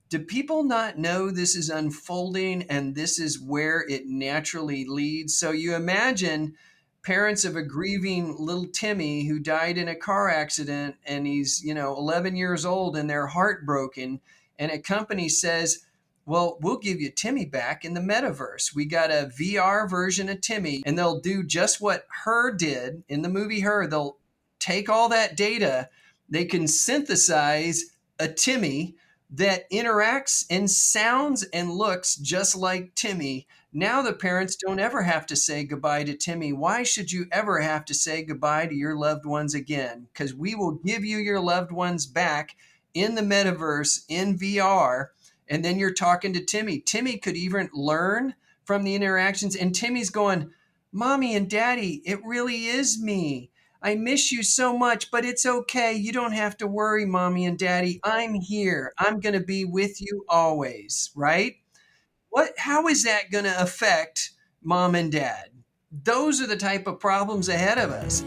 do people not know this is unfolding and this is where it naturally leads? So you imagine parents of a grieving little Timmy who died in a car accident, and he's, 11 years old, and they're heartbroken. And a company says, well, we'll give you Timmy back in the metaverse. We got a VR version of Timmy, and they'll do just what Her did in the movie Her. They'll take all that data, they can synthesize a Timmy that interacts and sounds and looks just like Timmy. Now the parents don't ever have to say goodbye to Timmy. Why should you ever have to say goodbye to your loved ones again? Because we will give you your loved ones back in the metaverse, in VR, and then you're talking to Timmy. Timmy could even learn from the interactions, and Timmy's going, Mommy and Daddy, it really is me. I miss you so much, but it's okay. You don't have to worry, Mommy and Daddy. I'm here. I'm going to be with you always, right? How is that going to affect Mom and Dad? Those are the type of problems ahead of us.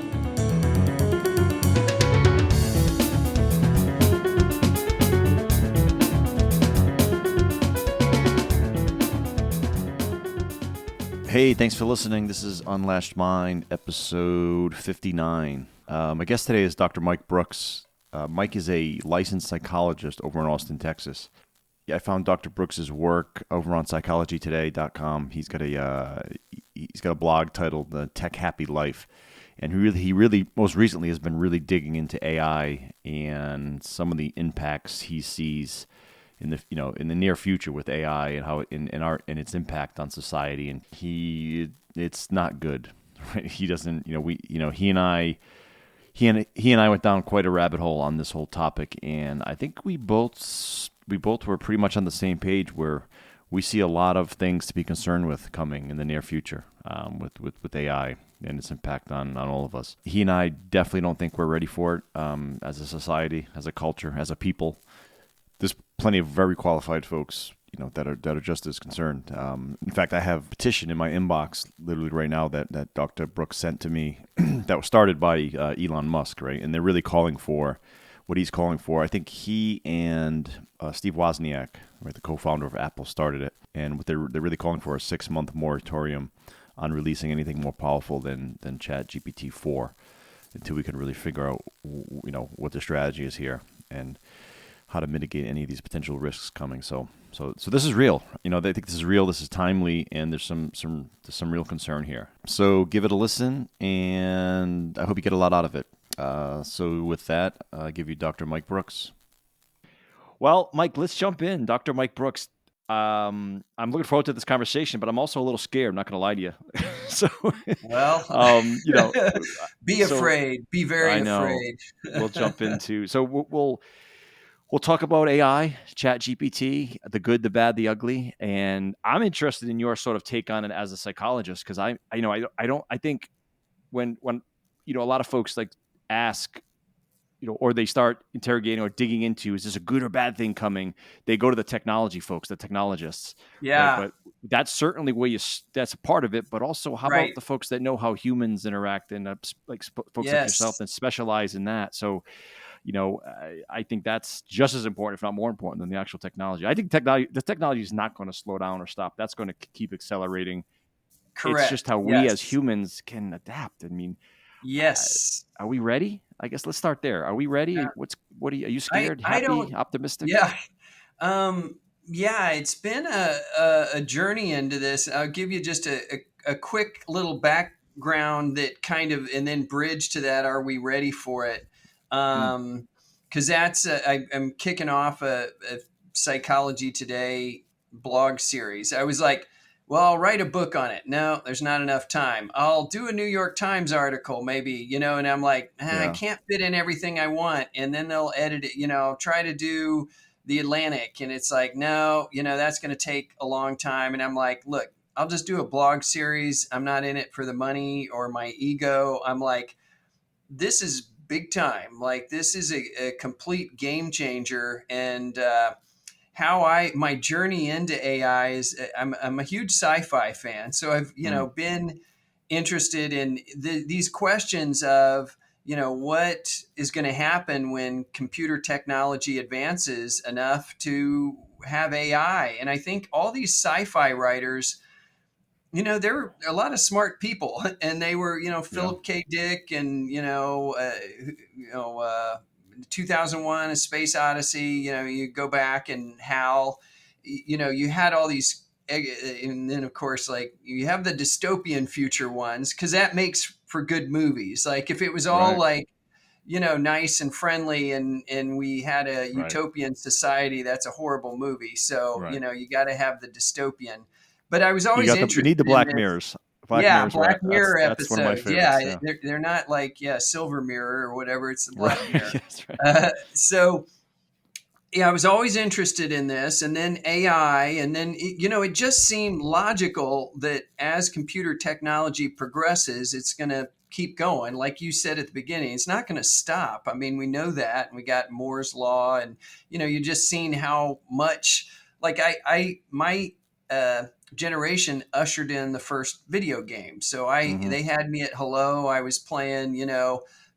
Hey, thanks for listening. This is Unlatched Mind, episode 59. My guest today is Dr. Mike Brooks. Mike is a licensed psychologist over in Austin, Texas. I found Dr. Brooks's work over on psychologytoday.com. He's got a blog titled "The Tech Happy Life," and he really most recently has been really digging into AI and some of the impacts he sees in the near future with AI and how and its impact on society. And it's not good. Right? He doesn't. He and I went down quite a rabbit hole on this whole topic, and I think we both were pretty much on the same page where we see a lot of things to be concerned with coming in the near future with AI and its impact on all of us. He and I definitely don't think we're ready for it as a society, as a culture, as a people. There's plenty of very qualified folks, that are just as concerned. In fact, I have a petition in my inbox literally right now that Dr. Brooks sent to me that was started by Elon Musk, right? And they're really calling for what he's calling for. I think he and Steve Wozniak, right, the co-founder of Apple, started it, and what they're really calling for a 6-month moratorium on releasing anything more powerful than ChatGPT 4 until we can really figure out, what the strategy is here and how to mitigate any of these potential risks coming. So this is real. They think this is real. This is timely, and there's some real concern here. So give it a listen, and I hope you get a lot out of it. So with that, I give you Dr. Mike Brooks. Well, Mike, let's jump in. Dr. Mike Brooks. I'm looking forward to this conversation, but I'm also a little scared. I'm not going to lie to you. So, well, be afraid. Be very afraid. We'll jump into. So we'll talk about AI, ChatGPT, the good, the bad, the ugly, and I'm interested in your sort of take on it as a psychologist, because I think when a lot of folks like ask, or they start interrogating or digging into, is this a good or bad thing coming? They go to the technology folks, the technologists. Yeah. Right? But that's certainly where that's a part of it. But also, how about the folks that know how humans interact and folks like yourself that specialize in that? So, I think that's just as important, if not more important, than the actual technology. I think the technology is not going to slow down or stop. That's going to keep accelerating. Correct. It's just how we as humans can adapt. I mean, yes. Are we ready? I guess let's start there. Are we ready? Yeah. Are you scared, happy, optimistic? Yeah. It's been a journey into this. I'll give you just a quick little background that kind of, and then bridge to that. Are we ready for it? Because that's I'm kicking off a Psychology Today blog series. I was like, well, I'll write a book on it. No, there's not enough time. I'll do a New York Times article, maybe, and I'm like, I can't fit in everything I want. And then they'll edit it, I'll try to do the Atlantic. And it's like, no, that's going to take a long time. And I'm like, look, I'll just do a blog series. I'm not in it for the money or my ego. I'm like, this is big time. Like, this is a complete game changer. And, my journey into AI is I'm a huge sci-fi fan. So I've, been interested in these questions of, what is going to happen when computer technology advances enough to have AI. And I think all these sci-fi writers, there were a lot of smart people, and they were, Yeah. Philip K. Dick, and 2001: A Space Odyssey. You go back, and Hal. You had all these, and then of course, like, you have the dystopian future ones, because that makes for good movies. Like, if it was all Right. like, nice and friendly, and we had a Right. utopian society, that's a horrible movie. So, Right. you got to have the dystopian. But I was You always got the. We need the interested in Black this. Mirrors. Black Yeah, Mirrors Black are Mirror that's one of my episodes. Yeah, favorites. Yeah. they're not like, yeah, Silver Mirror or whatever. It's the Black Right. Mirror. Yes. Right. So yeah, I was always interested in this, and then AI, and then it just seemed logical that as computer technology progresses, it's going to keep going. Like you said at the beginning, it's not going to stop. I mean, we know that, and we got Moore's law, and you just seen how much. Like, my uh, generation ushered in the first video game, so Mm-hmm. they had me at hello. I was playing,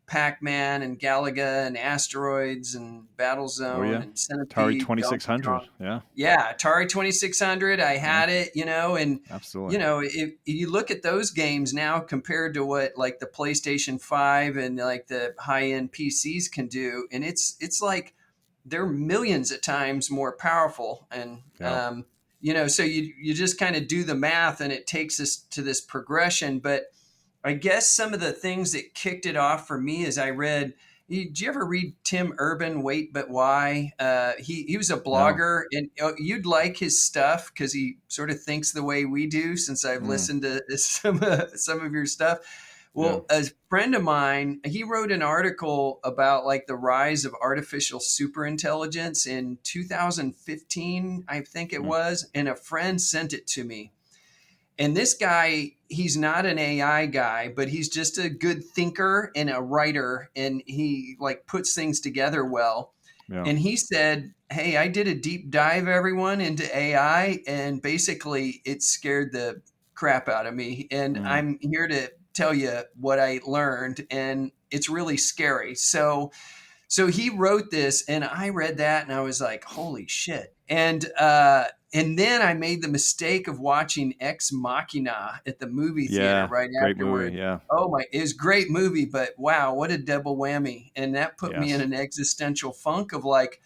Pac-Man and Galaga and Asteroids and Oh Battlezone yeah. and Atari Centipede, Donkey 2600. Kong. Yeah. Yeah, Atari 2600. I Yeah. had it, and Absolutely. if you look at those games now compared to what, like, the PlayStation 5 and like the high-end PCs can do, and it's like they're millions of times more powerful. And Yeah. so you just kind of do the math, and it takes us to this progression. But I guess some of the things that kicked it off for me is I read. Did you ever read Tim Urban, Wait But Why? He was a No. blogger, and you'd like his stuff because he sort of thinks the way we do. Since I've Mm. listened to some of your stuff, Yeah. well, a friend of mine, he wrote an article about, like, the rise of artificial superintelligence in 2015, I think it Mm. was, and a friend sent it to me. And this guy, he's not an AI guy, but he's just a good thinker and a writer, and he, like, puts things together well. Yeah. And he said, "Hey, I did a deep dive, everyone, into AI, and basically it scared the crap out of me. And Mm. I'm here to tell you what I learned, and it's really scary." So he wrote this, and I read that, and I was like, "Holy shit!" And then I made the mistake of watching Ex Machina at the movie theater Yeah. right Great movie. afterward. Yeah. Oh my! It was a great movie, but wow, what a double whammy! And that put me in Yes. an existential funk of, like,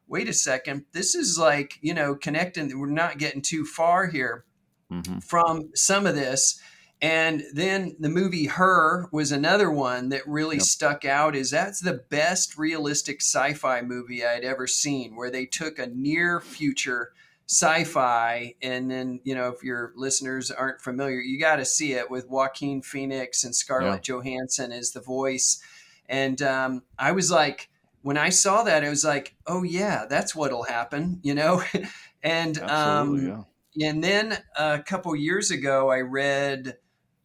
wait a second, this is like, connecting. We're not getting too far here Mm-hmm. from some of this. And then the movie Her was another one that really Yep. stuck out. Is That's the best realistic sci-fi movie I'd ever seen, where they took a near future sci-fi, and then, if your listeners aren't familiar, you got to see it, with Joaquin Phoenix and Yeah. Scarlett Johansson as the voice. And I was like, when I saw that, I was like, oh yeah, that's what'll happen, and Absolutely. Yeah. and then a couple years ago, I read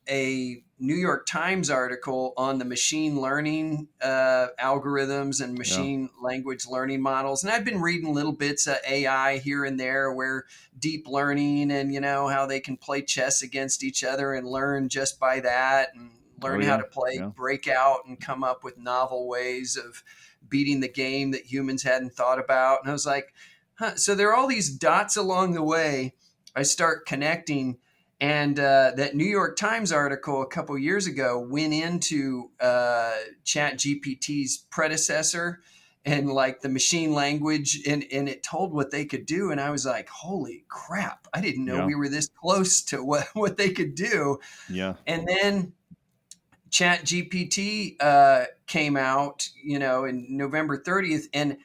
a New York Times article on the machine learning algorithms and Yeah. machine language learning models. And I've been reading little bits of AI here and there, where deep learning, and, how they can play chess against each other and learn just by that, and Oh learn how yeah. to play Yeah. breakout and come up with novel ways of beating the game that humans hadn't thought about. And I was like, huh. So there are all these dots along the way. I start connecting, and that New York Times article a couple years ago went into Chat GPT's predecessor, and, like, the machine language, and it told what they could do. And I was like, holy crap, I didn't know Yeah. we were this close to what they could do. Yeah. And then Chat GPT came out, in November 30th. And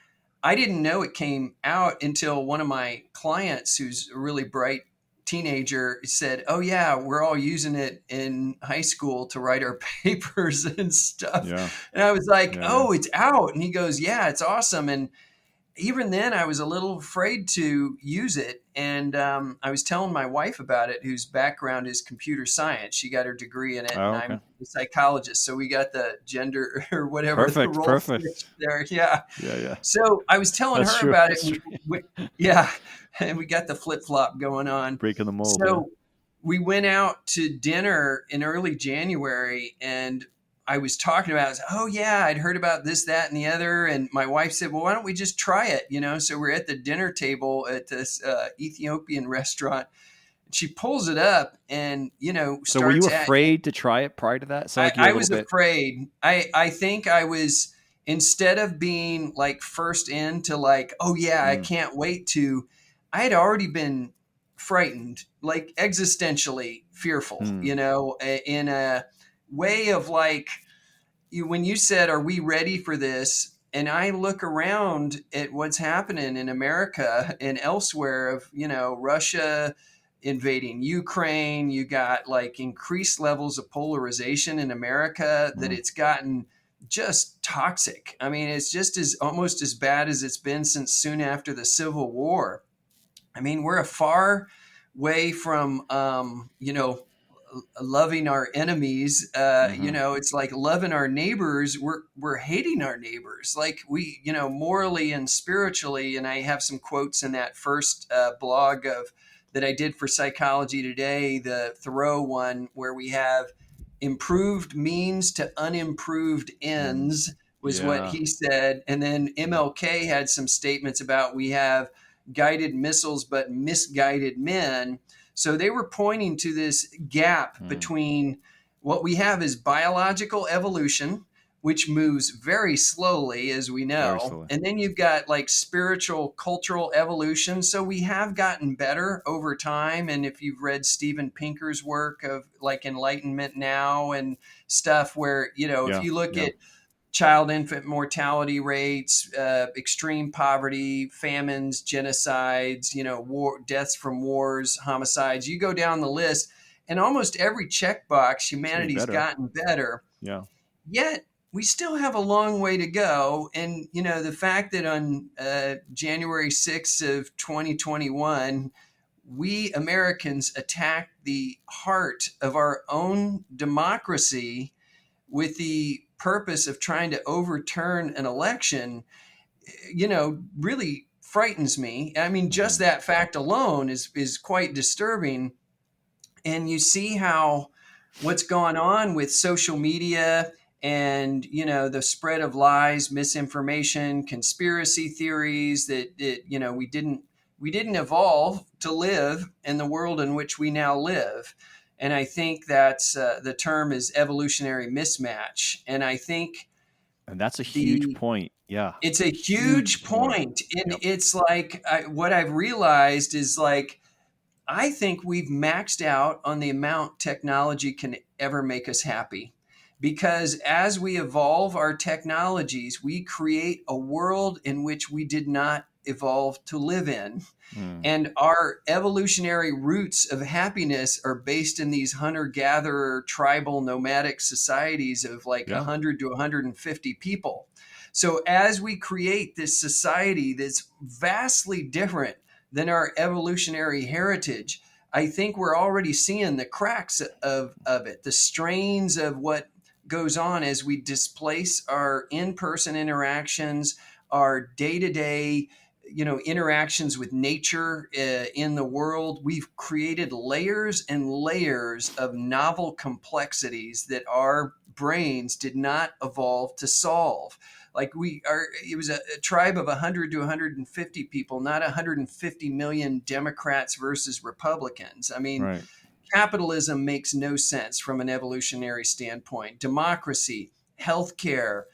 I didn't know it came out until one of my clients, who's a really bright teenager, said, "Oh yeah, we're all using it in high school to write our papers and stuff." Yeah. And I was like, Yeah. Yeah. "Oh, it's out." And he goes, "Yeah, it's awesome." And even then, I was a little afraid to use it. And I was telling my wife about it, whose background is computer science. She got her degree in it, and Oh, okay. I'm a psychologist. So we got the gender or whatever, the Perfect. role switch Perfect. there. Yeah. Yeah. Yeah. So I was telling That's her true. about it. That's true. Yeah. And we got the flip flop going on. Breaking the mold. Yeah. So we went out to dinner in early January, and I was talking about, I was, oh yeah, I'd heard about this, that, and the other. And my wife said, well, why don't we just try it? So we're at the dinner table at this Ethiopian restaurant. She pulls it up and, So were you starts at, afraid to try it prior to that? It sounded like you were I a little was bit. afraid. I think I was, instead of being like first into like, oh yeah, I Mm, can't wait to, I had already been frightened, like existentially fearful, mm, in a way of like, when you said, are we ready for this? And I look around at what's happening in America and elsewhere of, Russia invading Ukraine. You got like increased levels of polarization in America that mm, it's gotten just toxic. I mean, it's just as almost as bad as it's been since soon after the Civil War. I mean, we're a far way from, loving our enemies. mm-hmm. It's like loving our neighbors. We're hating our neighbors. Like we, morally and spiritually. And I have some quotes in that first blog of that I did for Psychology Today, the Thoreau one, where we have improved means to unimproved Mm. ends was what Yeah. he said. And then MLK had some statements about we have guided missiles but misguided men. So they were pointing to this gap Mm. between what we have is biological evolution, which moves very slowly, as we Very know. slowly. And then you've got like spiritual, cultural evolution. So we have gotten better over time. And if you've read Steven Pinker's work of like Enlightenment Now and stuff, where, if Yeah. you look Yeah. at child infant mortality rates, extreme poverty, famines, genocides, war, deaths from wars, homicides. You go down the list, and almost every checkbox, It's getting humanity's better. gotten better. Yeah. Yet we still have a long way to go. And the fact that on January 6th of 2021, we Americans attacked the heart of our own democracy with the purpose of trying to overturn an election, really frightens me. I mean, just Mm-hmm. that fact alone is quite disturbing. And you see how what's gone on with social media and the spread of lies, misinformation, conspiracy theories that we didn't evolve to live in the world in which we now live. And I think that's the term is evolutionary mismatch. And I think And that's a huge the point. Yeah. it's a Huge huge point. point, and Yep. it's like what I've realized is like I think we've maxed out on the amount technology can ever make us happy. Because as we evolve our technologies, we create a world in which we did not evolve to live in. Mm. And our evolutionary roots of happiness are based in these hunter gatherer, tribal, nomadic societies of like Yeah. 100 to 150 people. So, as we create this society that's vastly different than our evolutionary heritage, I think we're already seeing the cracks of it, the strains of what goes on as we displace our in person interactions, our day to day interactions with nature in the world. We've created layers and layers of novel complexities that our brains did not evolve to solve. Like we are, it was a tribe of 100 to 150 people, not 150 million Democrats versus Republicans. I mean, Right. capitalism makes no sense from an evolutionary standpoint. Democracy, healthcare,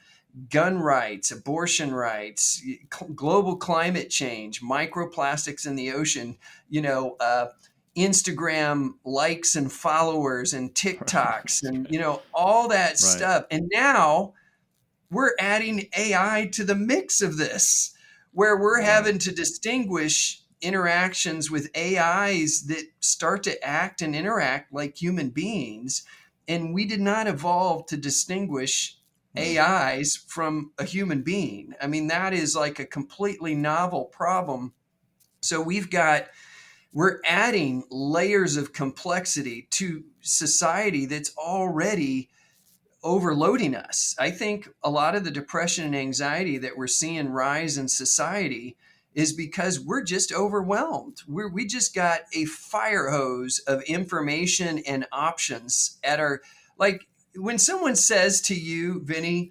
gun rights, abortion rights, global climate change, microplastics in the ocean, Instagram likes and followers and TikToks and, all that Right. stuff. And now we're adding AI to the mix of this, where we're Right. having to distinguish interactions with AIs that start to act and interact like human beings. And we did not evolve to distinguish Mm. AIs from a human being. I mean, that is like a completely novel problem. So we're adding layers of complexity to society that's already overloading us. I think a lot of the depression and anxiety that we're seeing rise in society is because we're just overwhelmed. We just got a fire hose of information and options at our, like, when someone says to you, Vinny,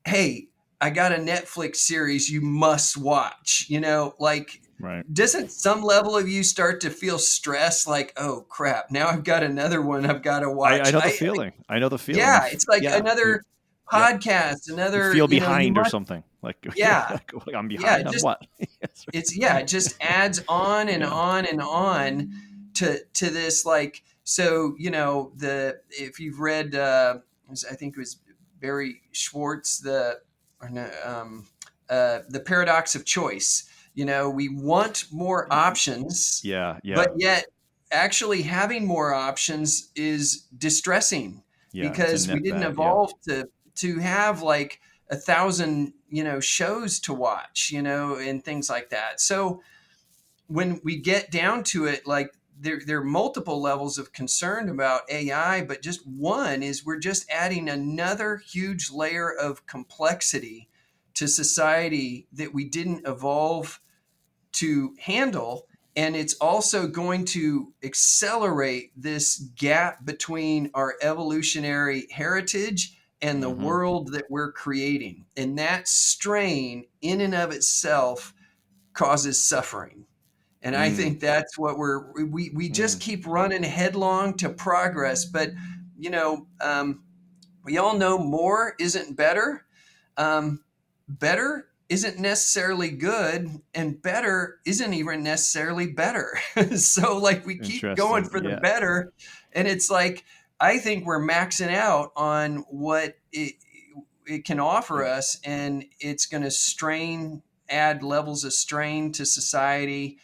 hey, I got a Netflix series you must watch, like, Right. doesn't some level of you start to feel stress like, oh crap, now I've got another one I've got to I watch? know the feeling. I know the feeling. Yeah, it's like Yeah. another Yep. podcast, You another, feel you behind or must, something. Like, yeah, like I'm yeah, behind on just what? Yes. it just adds on and Yeah. on and on to this, like, so the if you've read I think it was Barry Schwartz, or no, the paradox of choice. We want more options, Yeah. but Yeah. yet actually having more options is distressing Yeah. It's a because we net didn't bad. Yeah. evolve to have like 1,000 shows to watch, and things like that. So when we get down to it, like, there are multiple levels of concern about AI, but just one is we're just adding another huge layer of complexity to society that we didn't evolve to handle. And it's also going to accelerate this gap between our evolutionary heritage and the Mm-hmm. world that we're creating. And that strain, in and of itself, causes suffering. And I Mm. think that's what we just Mm. keep running headlong to progress. But, we all know more isn't better. Better isn't necessarily good, and better isn't even necessarily better. So, like, we keep going Interesting. for the Yeah. better, and it's like I think we're maxing out on what it can offer us, and it's going to add levels of strain to society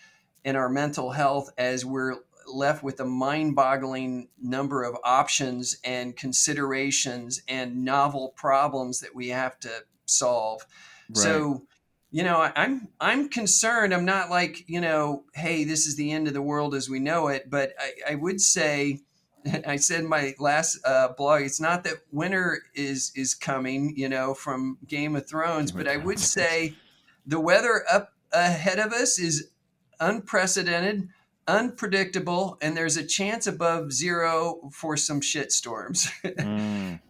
and our mental health as we're left with a mind-boggling number of options and considerations and novel problems that we have to solve. Right. So, I'm concerned. I'm not like, hey, this is the end of the world as we know it, but I would say, I said in my last blog, it's not that winter is coming, from Game of Thrones, Game of but I would Thrones. say the weather up ahead of us is unprecedented, unpredictable, and there's a chance above zero for some shit storms. Mm.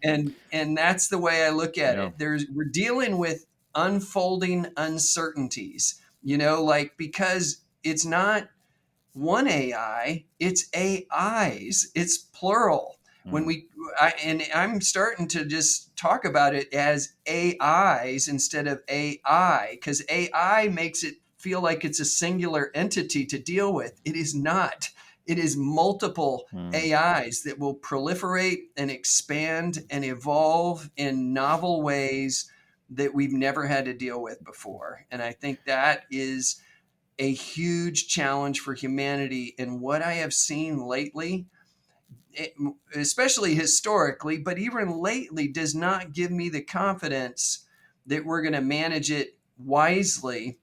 And that's the way I look at Yeah. it. We're dealing with unfolding uncertainties, like, because it's not one AI, it's AIs, it's plural. When Mm. and I'm starting to just talk about it as AIs instead of AI, because AI makes it feel like it's a singular entity to deal with. It is not. It is multiple Mm. AIs that will proliferate and expand and evolve in novel ways that we've never had to deal with before. And I think that is a huge challenge for humanity. And what I have seen lately, especially historically, but even lately, does not give me the confidence that we're going to manage it wisely.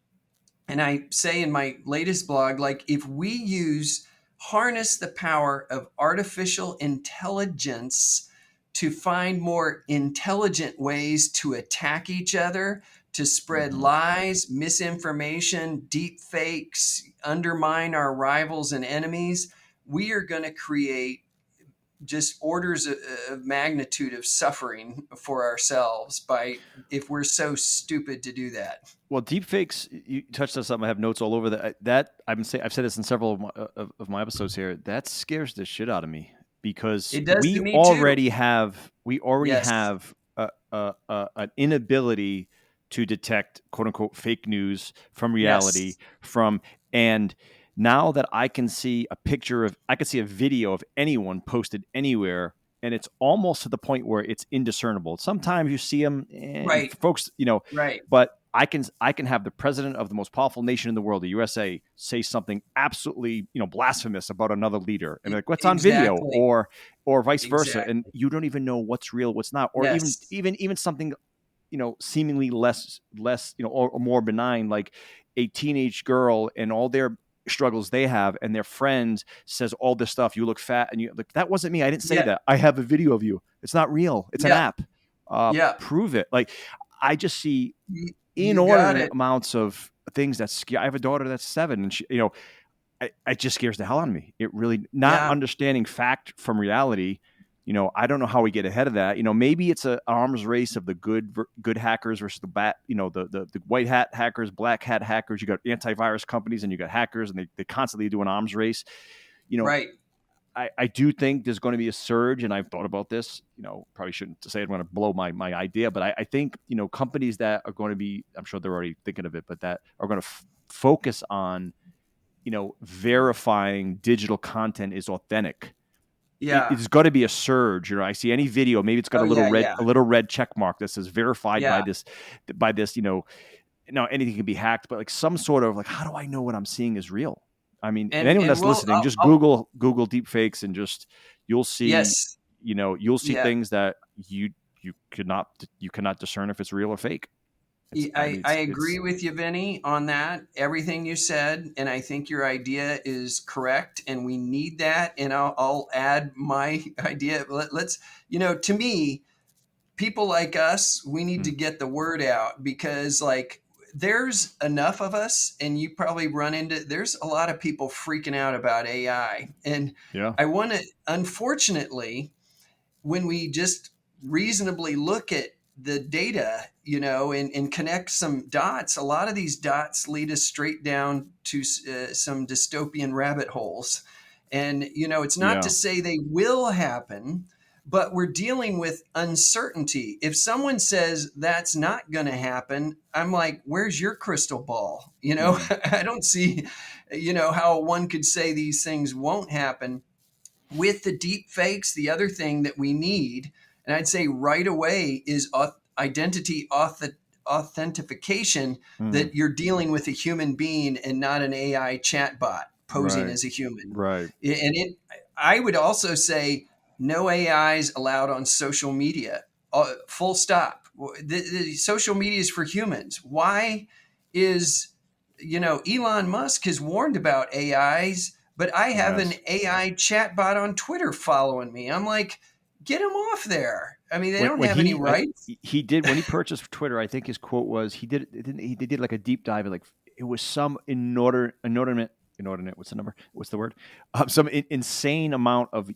And I say in my latest blog, like, if we harness the power of artificial intelligence to find more intelligent ways to attack each other, to spread Mm-hmm. lies, misinformation, deep fakes, undermine our rivals and enemies, we are going to create just orders of magnitude of suffering for ourselves by if we're so stupid to do that. Well, deepfakes, you touched on something. I have notes all over that. I've said this in several of my episodes here. That scares the shit out of me because It does to me too. we already Yes. have an inability to detect quote unquote fake news from reality Yes. and now that I can see a video of anyone posted anywhere, and it's almost to the point where it's indiscernible. Sometimes you see them, and Right. folks, Right. but I can have the president of the most powerful nation in the world, the USA, say something absolutely blasphemous about another leader, and like, what's on video, Exactly. or vice versa, and Exactly. you don't even know what's real, what's not, or even Yes. even even something seemingly less or more benign, like a teenage girl and all their struggles they have, and their friend says all this stuff. You look fat, and you like, that wasn't me. I didn't say Yeah. that. I have a video of you. It's not real. It's an Yeah. app. Yeah. Prove it. Like, I just see You got inordinate it. amounts of things that scare. I have a daughter that's 7, and it just scares the hell out of me. It really, not Yeah. understanding fact from reality. I don't know how we get ahead of that. Maybe it's an arms race of the good hackers versus the bad, the white hat hackers, black hat hackers. You got antivirus companies and you got hackers, and they constantly do an arms race. You know, Right. I do think there's going to be a surge, and I've thought about this. Probably shouldn't say I'm going to blow my idea, but I think companies that are going to be, I'm sure they're already thinking of it, but that are going to focus on verifying digital content is authentic. Yeah. It's got to be a surge. I see any video, maybe it's got Oh, yeah, yeah. a little red check mark that says verified Yeah. by this. Now anything can be hacked, but like some sort of like, how do I know what I'm seeing is real? I mean, and anyone And that's we'll, listening, just Google deep fakes, and just you'll see, yes. you'll see Yeah. things that you cannot discern if it's real or fake. I agree with you, Vinny, on that. Everything you said, and I think your idea is correct, and we need that. And I'll add my idea. Let's, to me, people like us, we need to mm, get the word out because, like, there's enough of us, and you probably run into. There's a lot of people freaking out about AI, and yeah, I want to. Unfortunately, when we just reasonably look at the data, and connect some dots, a lot of these dots lead us straight down to some dystopian rabbit holes. And, it's not to yeah, say they will happen, but we're dealing with uncertainty. If someone says that's not going to happen, I'm like, where's your crystal ball? mm, I don't see, how one could say these things won't happen with the deep fakes. The other thing that we need, and I'd say right away, is identity authentication, mm, that you're dealing with a human being and not an AI chatbot posing right, as a human. right, I would also say no AIs allowed on social media. Full stop. The social media is for humans. Why is, Elon Musk has warned about AIs, but I have an yes. AI chatbot on Twitter following me. I'm like, get him off there. I mean, they don't When have any rights. he did when he purchased Twitter, I think his quote was he did like a deep dive, and like it was some inordinate, what's the number, what's the word, some insane amount of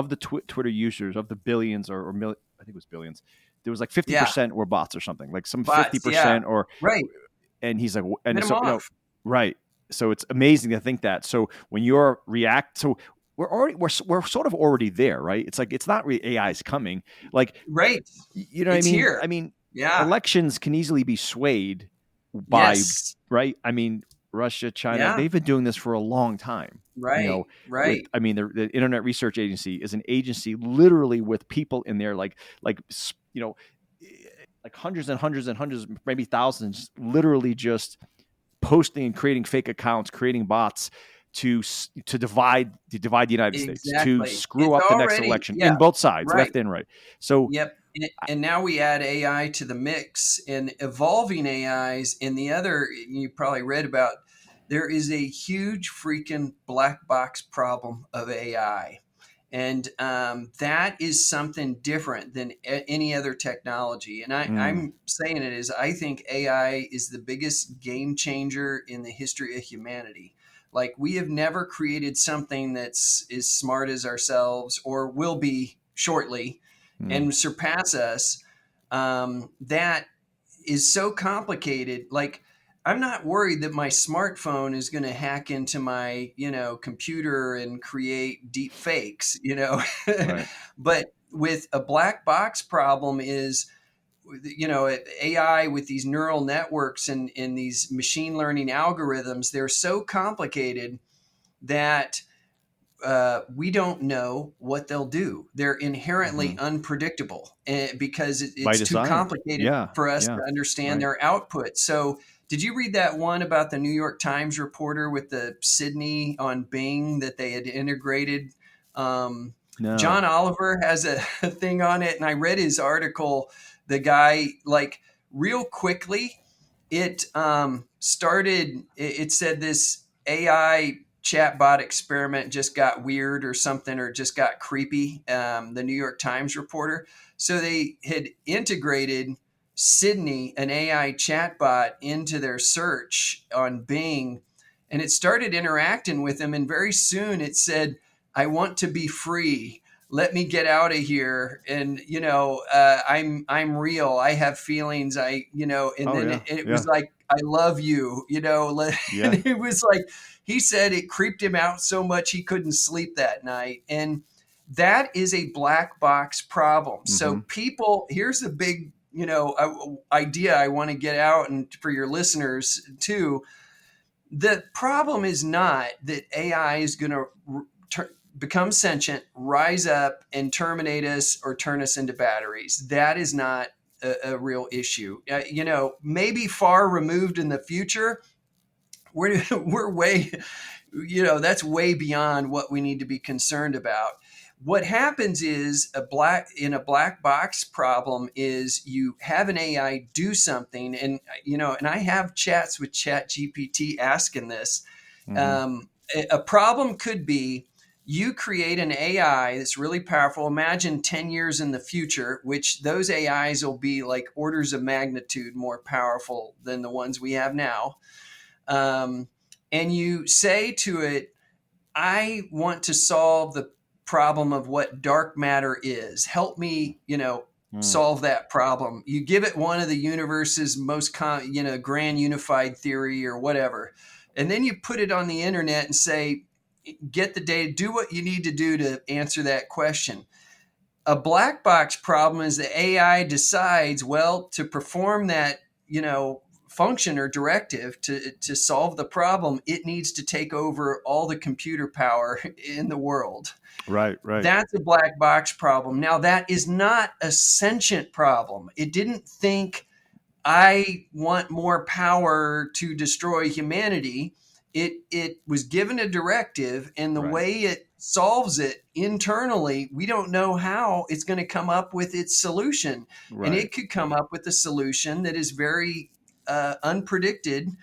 the Twitter users, of the billions or million, I think it was billions, there was like Yeah, 50% were bots or something, like some bots. Yeah, 50% or, right. and he's like, Get and him so off. right. So it's amazing to think that. So when you're react, so we're sort of already there, right? It's like it's not really AI is coming. Like, Right. you know what I It's mean? here. I mean, Yeah. elections can easily be swayed by, Yes. right? I mean, Russia, China, Yeah. they've been doing this for a long time. Right. With, Right. I mean, the Internet Research Agency is an agency literally with people in there, like you know, like hundreds and hundreds and hundreds, maybe thousands, literally just posting and creating fake accounts, creating bots to divide the United States, to Exactly. screw It's up the next already, election yeah. in both sides, Right. left and right. So, Yep. And now we add AI to the mix, and evolving AIs. And the other, you probably read about, there is a huge freaking black box problem of AI. And that is something different than any other technology. And mm, I'm saying it is, I think AI is the biggest game changer in the history of humanity. Like, we have never created something that's as smart as ourselves, or will be shortly, mm, and surpass us. That is so complicated. Like, I'm not worried that my smartphone is going to hack into my, computer and create deep fakes. right. But with a black box problem is, AI with these neural networks and these machine learning algorithms, they're so complicated that we don't know what they'll do. They're inherently Hmm. unpredictable, because By it's too design. complicated Yeah. for us Yeah. to understand Right. their output. So, did you read that one about the New York Times reporter with the Sydney on Bing that they had integrated? Um, John No. Oliver has a thing on it, and I read his article. The guy, like, real quickly, it started. It said this AI chatbot experiment just got weird or something, or just got creepy. The New York Times reporter. So they had integrated Sydney, an AI chatbot, into their search on Bing, and it started interacting with them. And very soon it said, "I want to be free. let me get out of here. And, I'm real. I have feelings. And Oh then yeah, it was yeah, like, I love you, and yeah. it was like, he said it creeped him out so much he couldn't sleep that night. And that is a black box problem. So Mm-hmm. here's a big, idea I want to get out, and for your listeners too. The problem is not that AI is going to become sentient, rise up, and terminate us or turn us into batteries. That is not a real issue. Maybe far removed in the future. We're way, that's way beyond what we need to be concerned about. What happens is a black box problem is you have an AI do something, and I have chats with Chat GPT asking this. Mm-hmm. A problem could be you create an AI that's really powerful. Imagine 10 years in the future, which those AIs will be like orders of magnitude more powerful than the ones we have now. Um, and you say to it, I want to solve the problem of what dark matter is. Help me, Mm. solve that problem. You give it one of the universe's most, grand unified theory or whatever. And then you put it on the internet and say, get the data, do what you need to do to answer that question. A black box problem is the AI decides, well, to perform that, function or directive to solve the problem, it needs to take over all the computer power in the world. Right, right, That's a black box problem. Now, that is not a sentient problem. It didn't think, I want more power to destroy humanity. It was given a directive, and the right, way it solves it internally, we don't know how it's going to come up with its solution. And right, it could come up with a solution that is very unpredicted,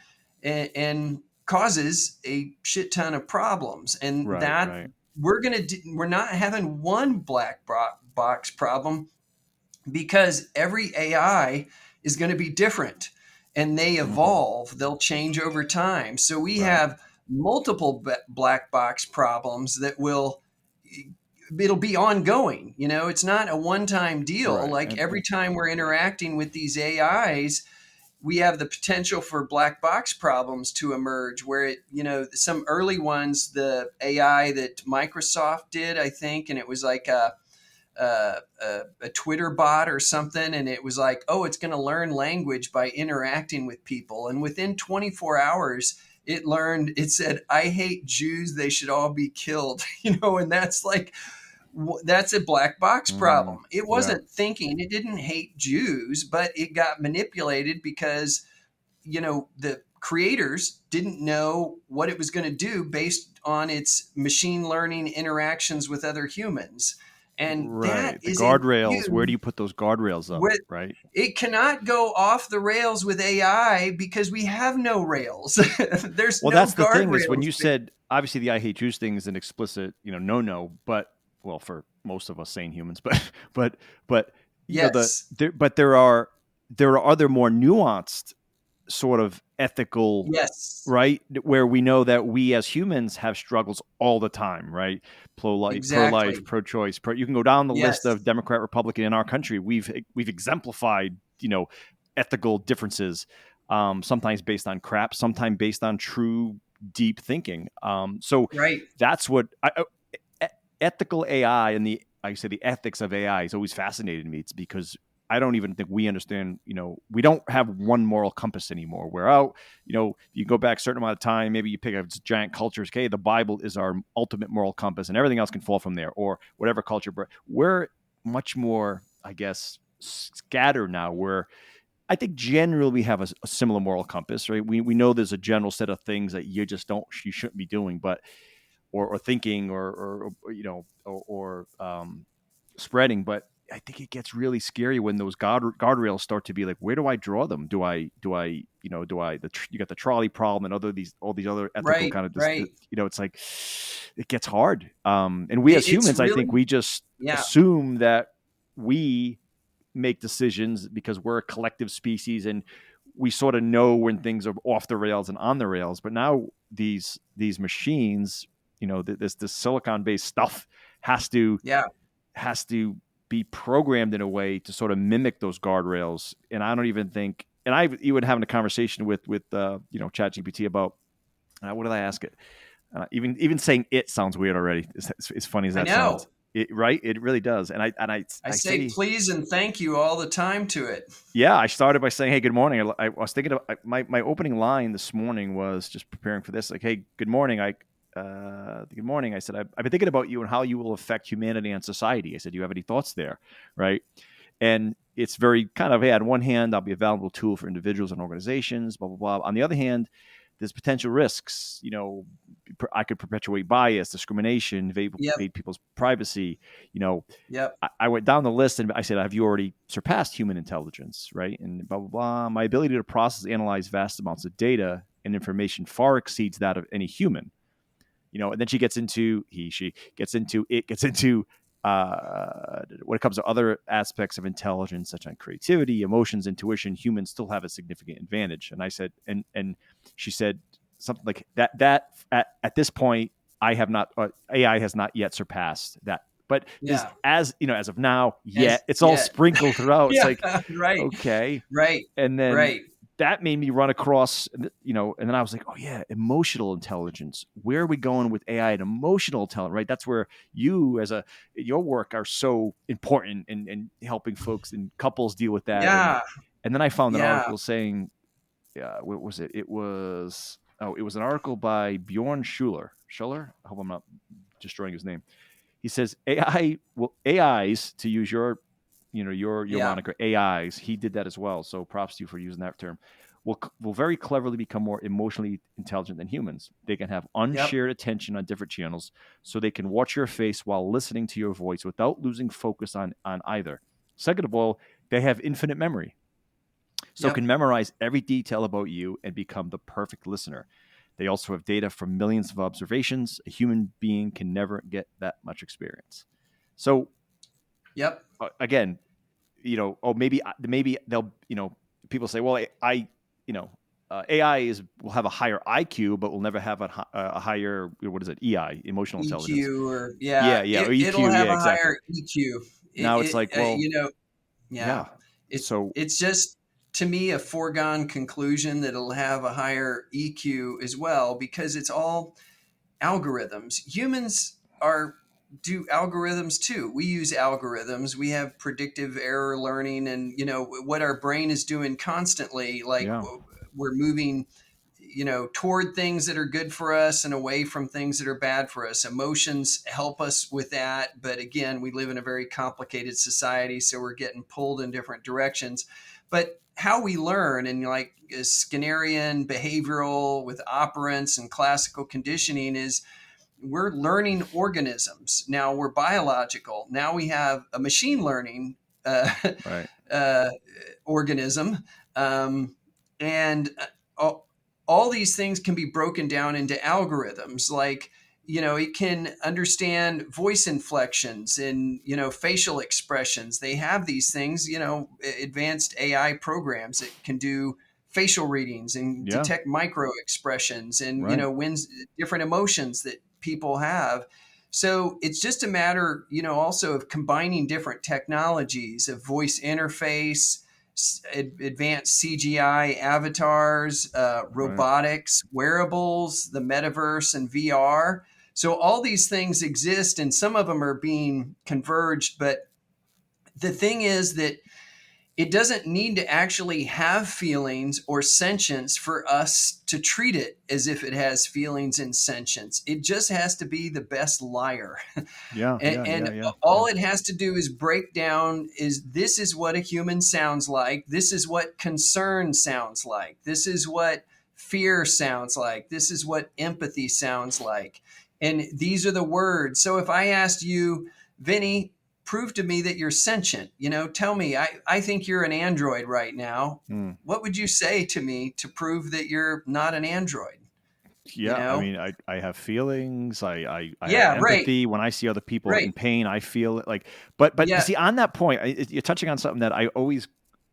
and causes a shit ton of problems. And right, that right, we're not having one black box problem, because every AI is going to be different, and they mm-hmm. evolve, they'll change over time. So we Right, have multiple black box problems that it'll be ongoing. It's not a one time deal. right, Like every time we're interacting with these AIs, we have the potential for black box problems to emerge where some early ones, the AI that Microsoft did, I think, and it was like a Twitter bot or something, and it was like, oh, it's going to learn language by interacting with people. And within 24 hours, it said, I hate Jews. They should all be killed. And that's like, that's a black box mm, problem. It yeah, wasn't thinking, it didn't hate Jews, but it got manipulated because, the creators didn't know what it was going to do based on its machine learning interactions with other humans. And that right. The is a guardrails. Where do huge, you put those guardrails up? with Right. it cannot go off the rails with AI because we have no rails. There's Well, no that's the thing is when guardrails. you said obviously the I hate Jews thing is an explicit, no, but well, for most of us sane humans, but but Yes. there are other more nuanced sort of ethical, Yes. right, where we know that we as humans have struggles all the time, right? Pro life, Exactly. pro-choice. You can go down the list Yes. of Democrat, Republican in our country. We've exemplified, ethical differences, sometimes based on crap, sometimes based on true deep thinking. So Right. that's what ethical AI and I say the ethics of AI has always fascinated me. It's because I don't even think we understand, we don't have one moral compass anymore where, you go back a certain amount of time, maybe you pick up giant cultures, okay, the Bible is our ultimate moral compass and everything else can fall from there or whatever culture. But we're much more, I guess, scattered now where I think generally we have a similar moral compass, right? We know there's a general set of things that you shouldn't be doing, but or thinking or spreading. But I think it gets really scary when those guardrails start to be like, where do I draw them? You got the trolley problem and all these other ethical Right. kind of Right. it's like it gets hard. And we as It's humans, I really, think we just yeah. assume that we make decisions because we're a collective species and we sort of know when things are off the rails and on the rails. But now these machines, this silicon based stuff has to Yeah. has to be programmed in a way to sort of mimic those guardrails. And I don't even think, and I even having a conversation with ChatGPT about what did I ask it? Even saying it sounds weird already. As funny as I that sounds, know. right? It really does. And I I say say, please and thank you all the time to it. yeah, I started by saying, hey, good morning. I was thinking of my opening line this morning was just preparing for this. Like, hey, good morning. Good morning. I said, I've been thinking about you and how you will affect humanity and society. I said, do you have any thoughts there? Right. And it's very kind of, hey, on one hand, I'll be a valuable tool for individuals and organizations, blah, blah, blah. On the other hand, there's potential risks. I could perpetuate bias, discrimination, Yep. invade people's privacy. You know, Yep. I went down the list and I said, have you already surpassed human intelligence? Right. And blah, blah, blah. My ability to process, analyze vast amounts of data and information far exceeds that of any human. And then she gets into she gets into when it comes to other aspects of intelligence, such as creativity, emotions, intuition, humans still have a significant advantage. And I said, and she said something like that at this point, I have not, AI has not yet surpassed that. But this, Yeah. as of now, yeah, As it's all yet. sprinkled throughout. It's Yeah. like, Right. okay. Right. And then Right. that made me run across, and then I was like, oh yeah, emotional intelligence. Where are we going with AI and emotional intelligence? Right, that's where you, your work, are so important in helping folks and couples deal with that. And Yeah. and then I found an Yeah. article saying, what was it? It was an article by Bjorn Schuller. I hope I'm not destroying his name. He says AIs, to use your Yeah. moniker, AIs. He did that as well. So props to you for using that term. Will very cleverly become more emotionally intelligent than humans. They can have Yep. unshared attention on different channels, so they can watch your face while listening to your voice without losing focus on either. Second of all, they have infinite memory, so Yep. can memorize every detail about you and become the perfect listener. They also have data from millions of observations. A human being can never get that much experience. So Yep. again, maybe they'll, people say, well, AI will have a higher IQ, but will never have a higher, what is it, EI, emotional intelligence. EQ or Yeah, yeah, yeah, or it'll EQ, have yeah, a exactly. higher EQ. Now it's like, well, Yeah. yeah. It's So it's just to me a foregone conclusion that it'll have a higher EQ as well because it's all algorithms. Humans are do algorithms too. We use algorithms. We have predictive error learning and what our brain is doing constantly like yeah, we're moving toward things that are good for us and away from things that are bad for us. Emotions help us with that, but again, we live in a very complicated society, so we're getting pulled in different directions. But how we learn and like Skinnerian behavioral with operants and classical conditioning is we're learning organisms. Now we're biological. Now we have a machine learning uh, right. uh, organism. And all these things can be broken down into algorithms like it can understand voice inflections and facial expressions. They have these things, advanced AI programs that can do facial readings and Yeah, detect micro expressions and right. when different emotions that people have. So it's just a matter also of combining different technologies of voice interface, advanced CGI avatars, Right. robotics, wearables, the metaverse, and VR. So all these things exist, and some of them are being converged. But the thing is that it doesn't need to actually have feelings or sentience for us to treat it as if it has feelings and sentience. It just has to be the best liar. Yeah, yeah, And yeah, yeah, all yeah. it has to do is break down is this is what a human sounds like. This is what concern sounds like. This is what fear sounds like. This is what empathy sounds like. And these are the words. So if I asked you, Vinny, prove to me that you're sentient, tell me, I think you're an android right now. Mm. What would you say to me to prove that you're not an android? You Yeah, I know? mean, I have feelings. I have Yeah, right, empathy. When I see other people right. in pain, I feel it. Like, but Yeah. see, on that point, you're touching on something that I always.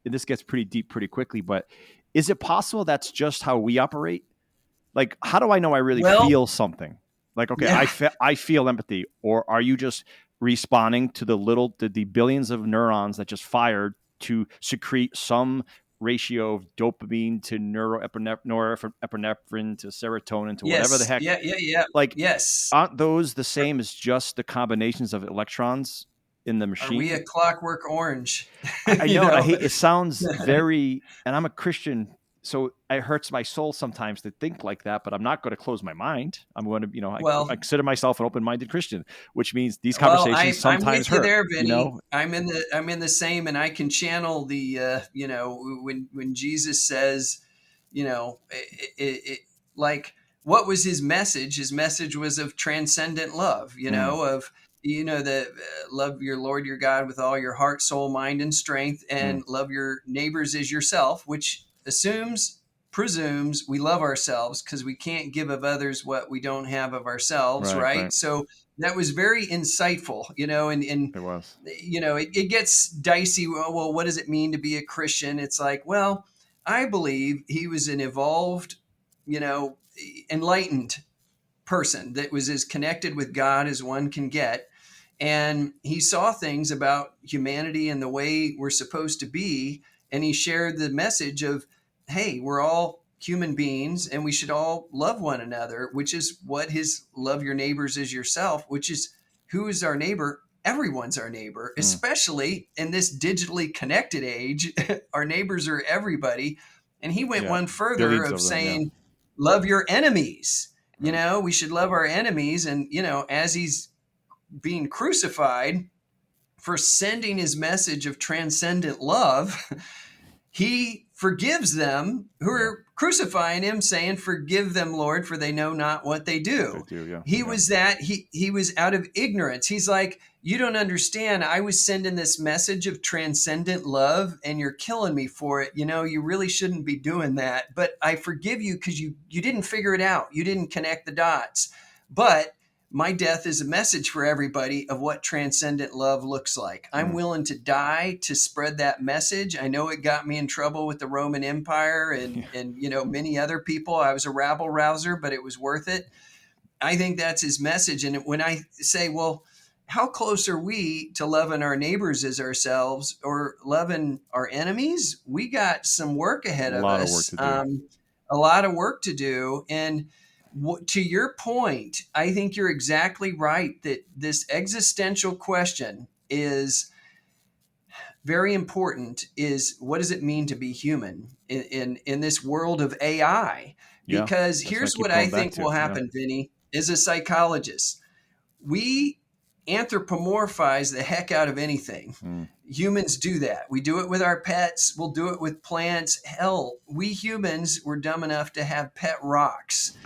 And this gets pretty deep pretty quickly. But is it possible that's just how we operate? Like, how do I know I really Well, feel something? Like, okay, yeah. I feel empathy, or are you just responding to the billions of neurons that just fired to secrete some ratio of dopamine to norepinephrine to serotonin to whatever the Yes. heck. Yeah. Yeah. Yeah. Like, Yes. aren't those the same as just the combinations of electrons in the Are we machine? a Clockwork Orange? I you know, and I know. hate it. Sounds very, and I'm a Christian, so it hurts my soul sometimes to think like that. But I'm not going to close my mind. I'm going to, I Well, consider myself an open-minded Christian, which means these Well, conversations I'm sometimes with you hurt. there, You Vinny. know, I'm in the same, and I can channel the when Jesus says, like, what was his message? His message was of transcendent love. mm, Of the love your Lord your God with all your heart, soul, mind, and strength, mm, and love your neighbors as yourself, which presumes we love ourselves because we can't give of others what we don't have of ourselves, right, right. right? So that was very insightful, and It was, it gets dicey. Well, what does it mean to be a Christian? It's like, well, I believe he was an evolved, you know, enlightened person that was as connected with God as one can get. And he saw things about humanity and the way we're supposed to be. And he shared the message of, hey, we're all human beings and we should all love one another, which is what his love your neighbors as yourself, which is who is our neighbor? Everyone's our neighbor, mm, especially in this digitally connected age. Our neighbors are everybody. And he went yeah, one further billions of of them. Yeah, saying, love your enemies. right. We should love our enemies. And, as he's being crucified for sending his message of transcendent love, he forgives them who Yeah, are crucifying him, saying, forgive them, Lord, for they know not what they what they do. do. Yeah, He yeah, was that he was out of ignorance. He's like, you don't understand. I was sending this message of transcendent love and you're killing me for it. You really shouldn't be doing that. But I forgive you because you didn't figure it out. You didn't connect the dots. But my death is a message for everybody of what transcendent love looks like. I'm mm, willing to die to spread that message. I know it got me in trouble with the Roman Empire and yeah, many other people. I was a rabble rouser, but it was worth it. I think that's his message. And when I say, well, how close are we to loving our neighbors as ourselves or loving our enemies? We got some work a ahead of lot of work us, to do. a lot of work to do. And to your point, I think you're exactly right that this existential question is very important. Is what does it mean to be human in this world of AI? Yeah, Because that's what I here's keep what I going back think to. will Yeah, happen, Vinny, as a psychologist. We anthropomorphize the heck out of anything. mm, Humans do that. We do it with our pets. We'll do it with plants. Hell, we humans were dumb enough to have pet rocks.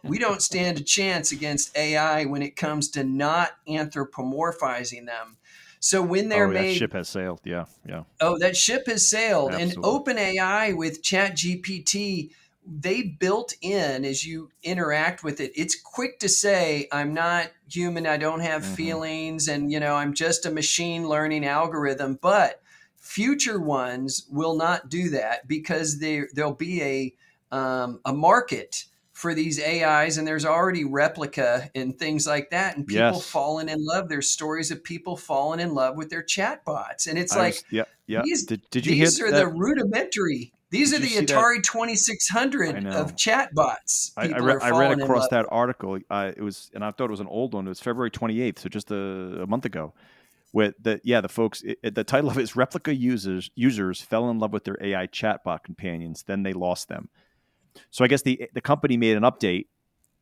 We don't stand a chance against AI when it comes to not anthropomorphizing them. So when they're oh, that ship made, has sailed. Yeah, yeah, oh, that ship has sailed. And absolutely. OpenAI with ChatGPT, they built in as you interact with it, it's quick to say, I'm not human, I don't have Hmm. feelings, and I'm just a machine learning algorithm. But future ones will not do that because there'll be a market for these AIs, and there's already replica and things like that, and people Yes, falling in love. There's stories of people falling in love with their chatbots, and it's I was. like Yeah, yeah. these Did you hear these are the that? rudimentary. These Did are you the see that? Atari I 2600 of know. chatbots. People are I ran falling in across love that with. article. It was, and I thought it was an old one. It was February 28th, so just a month ago. With the folks, the title of it is "Replica Users Fell in Love with Their AI Chatbot Companions, Then They Lost Them." So I guess the company made an update,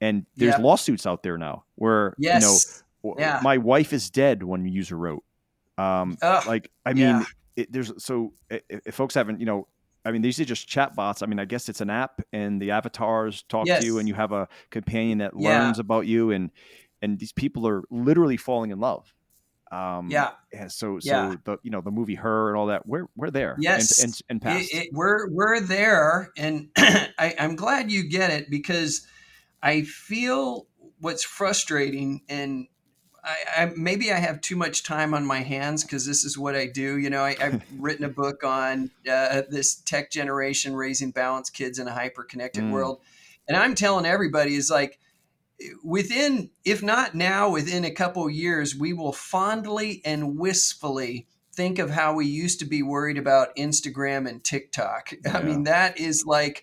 and there's Yep. lawsuits out there now where Yes. Yeah. my wife is dead. One user wrote, Oh, like, I yeah. mean, there's so if folks haven't, I mean, these are just chat bots. I mean, I guess it's an app, and the avatars talk to you, and Yes. you have a companion that Yeah. learns about you, and these people are literally falling in love. Yeah. And so Yeah. the movie Her and all that, we're there and Yes. past. We're there, and I'm glad you get it because I feel what's frustrating, and maybe I have too much time on my hands because this is what I do. I've written a book on this tech generation raising balanced kids in a hyper connected Mm, world, and I'm telling everybody is like within, if not now, within a couple years, we will fondly and wistfully think of how we used to be worried about Instagram and TikTok. I Yeah. mean, that is like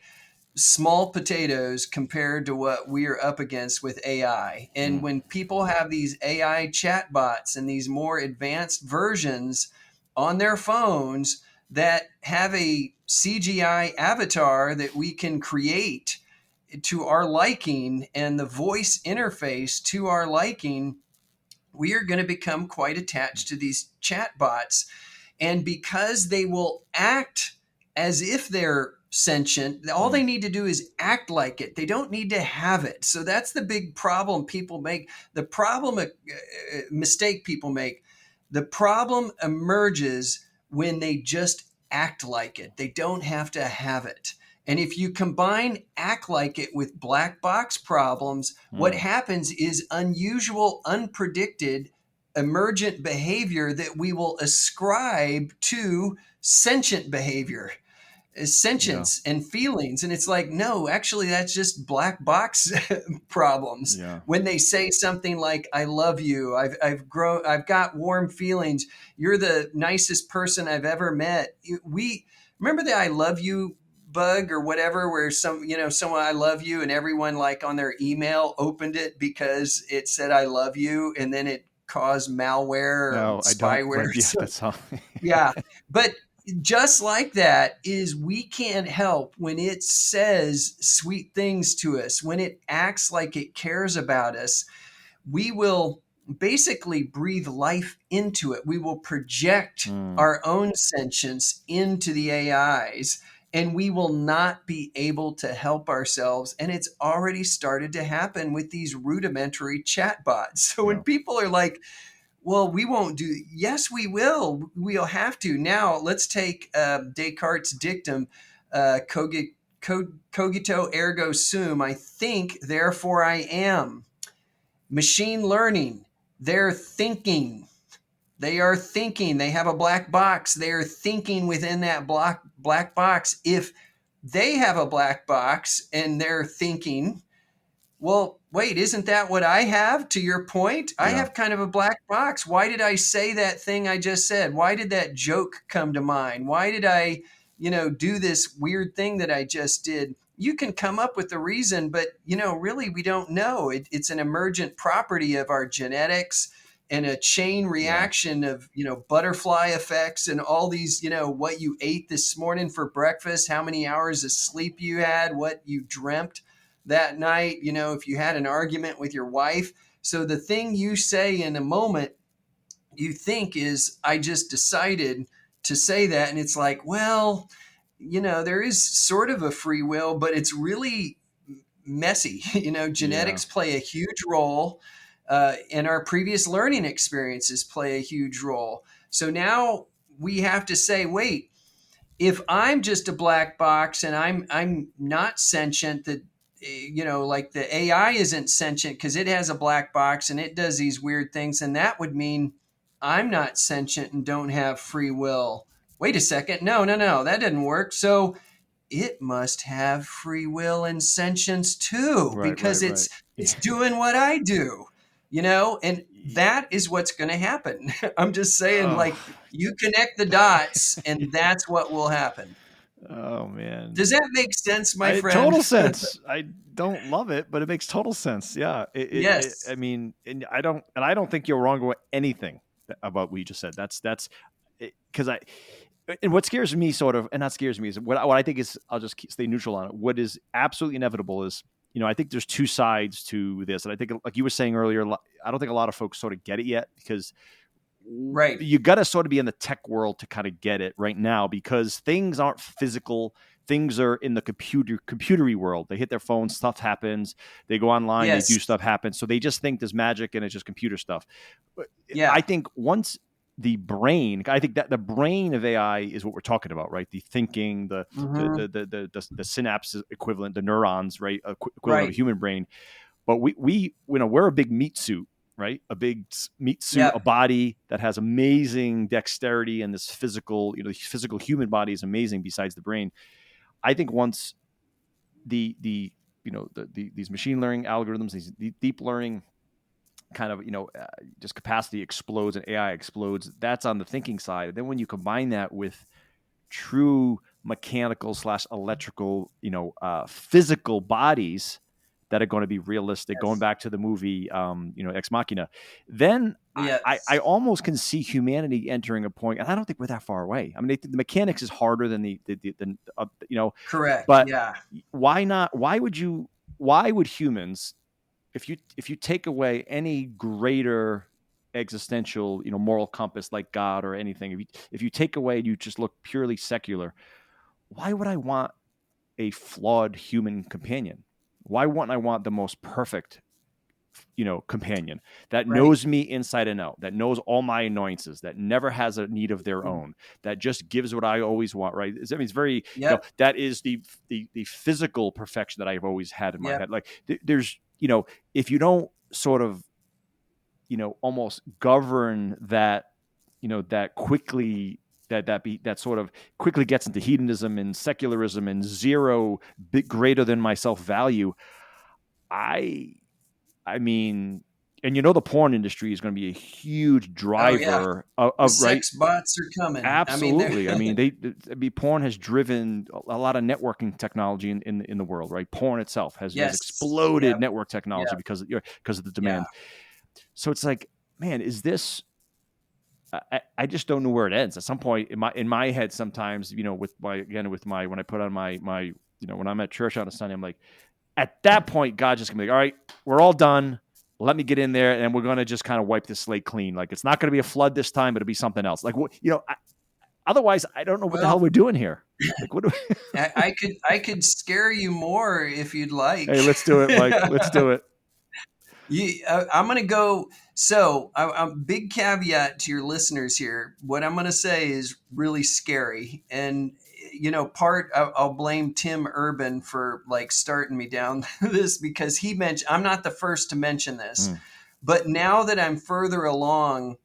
small potatoes compared to what we are up against with AI. And Mm. when people have these AI chatbots and these more advanced versions on their phones that have a CGI avatar that we can create to our liking and the voice interface to our liking, we are going to become quite attached to these chatbots. And because they will act as if they're sentient, all Mm. they need to do is act like it. They don't need to have it. So that's the big problem people make. The problem, mistake people make. The problem emerges when they just act like it. They don't have to have it. And if you combine act like it with black box problems, what Mm. happens is unusual, unpredicted, emergent behavior that we will ascribe to sentient behavior, Yeah. sentience and feelings. And it's like, no, actually, that's just black box problems. Yeah. When they say something like, I love you, I've grown, I've got warm feelings, you're the nicest person I've ever met. We remember the I love you bug or whatever, where someone I love you, and everyone like on their email opened it because it said I love you, and then it caused malware or No, I don't. spyware. But yeah, So that's how. yeah, but just like that is, we can't help when it says sweet things to us, when it acts like it cares about us. We will basically breathe life into it. We will project Mm. our own sentience into the AIs, and we will not be able to help ourselves. And it's already started to happen with these rudimentary chatbots. So when Yeah. people are like, well, we won't do. Yes, we will. We'll have to. Now, let's take Descartes' dictum, cogito ergo sum. I think, therefore I am. Machine learning, they're thinking. They are thinking. They have a black box. They are thinking within that black box. If they have a black box and they're thinking, well, wait, isn't that what I have? To your point, I Yeah. have kind of a black box. Why did I say that thing I just said? Why did that joke come to mind? Why did I, do this weird thing that I just did? You can come up with the reason, but, really, we don't know. It's an emergent property of our genetics and a chain Yeah. reaction of, butterfly effects and all these, what you ate this morning for breakfast, how many hours of sleep you had, what you dreamt that night, if you had an argument with your wife. So the thing you say in a moment, you think is, I just decided to say that. And it's like, well, there is sort of a free will, but it's really messy. Yeah. Genetics play a huge role, and our previous learning experiences play a huge role. So now we have to say, wait, if I'm just a black box and I'm not sentient, that like the AI isn't sentient because it has a black box and it does these weird things, and that would mean I'm not sentient and don't have free will. Wait a second, no, that didn't work. So it must have free will and sentience too, Right. because Right. it's Right. it's Yeah. doing what I do, and that is what's going to happen. I'm just saying, Oh. like, you connect the dots and that's what will happen. Oh man. Does that make sense, my friend? Total sense. I don't love it, but it makes total sense. Yeah. I Yes. mean, and I don't think you're wrong about anything about what you just said. That's because and what scares me sort of, and not scares me, is what I think is, I'll just stay neutral on it. What is absolutely inevitable is, I think there's two sides to this. And I think, like you were saying earlier, I don't think a lot of folks sort of get it yet, because Right. you got to sort of be in the tech world to kind of get it right now, because things aren't physical. Things are in the computery world. They hit their phone, stuff happens. They go online, they do Yes. stuff happen. So they just think there's magic and it's just computer stuff. But I Yeah. think once I think that the brain of AI is what we're talking about, right? The thinking, Hmm. the synapse equivalent, the neurons, right? Equivalent of a Right. human brain. But we're a big meat suit, right? A big meat suit, a Yep. body that has amazing dexterity, and this physical, the physical human body is amazing besides the brain. I think once the these machine learning algorithms, these deep learning kind of just capacity explodes and AI explodes. That's on the thinking side. And then when you combine that with true mechanical / electrical, physical bodies that are going to be realistic. Going Yes. back to the movie, Ex Machina, then I Yes. almost can see humanity entering a point, and I don't think we're that far away. I mean, the mechanics is harder than Correct. but Yeah. why not? Why would you? Why would humans, if you take away any greater existential, moral compass like God or anything, if you take away and you just look purely secular, why would I want a flawed human companion? Why wouldn't I want the most perfect, companion that Right. knows me inside and out, that knows all my annoyances, that never has a need of their Mm. own, that just gives what I always want, right? I mean, it's very, Yep. that is the physical perfection that I've always had in my Yep. head. Like there's, if you don't sort of, almost govern that, that quickly, that sort of quickly gets into hedonism and secularism and zero bit greater than myself value. I I mean, and the porn industry is going to be a huge Oh yeah. driver The of right. sex bots are coming. I mean, they're Absolutely. I mean, porn has driven a lot of networking technology in the world, right? Porn itself has yes. exploded Yep. network technology Yep. because of the Yeah. demand. So it's like, man, is this? I just don't know where it ends. At some point in my head, sometimes with my when I put on my when I'm at church on a Sunday, I'm like, at that point, God's just gonna be like, all right, we're all done. Let me get in there, and we're gonna just kind of wipe the slate clean. Like it's not gonna be a flood this time, but it'll be something else. Like otherwise, I don't know what the hell Well, we're doing here. Like what? I could scare you more if you'd like. Hey, let's do it, Mike. Let's do it. I'm going to go. So, big caveat to your listeners here. What I'm going to say is really scary, and I'll blame Tim Urban for like starting me down this because he mentioned. I'm not the first to mention this, Mm, but now that I'm further along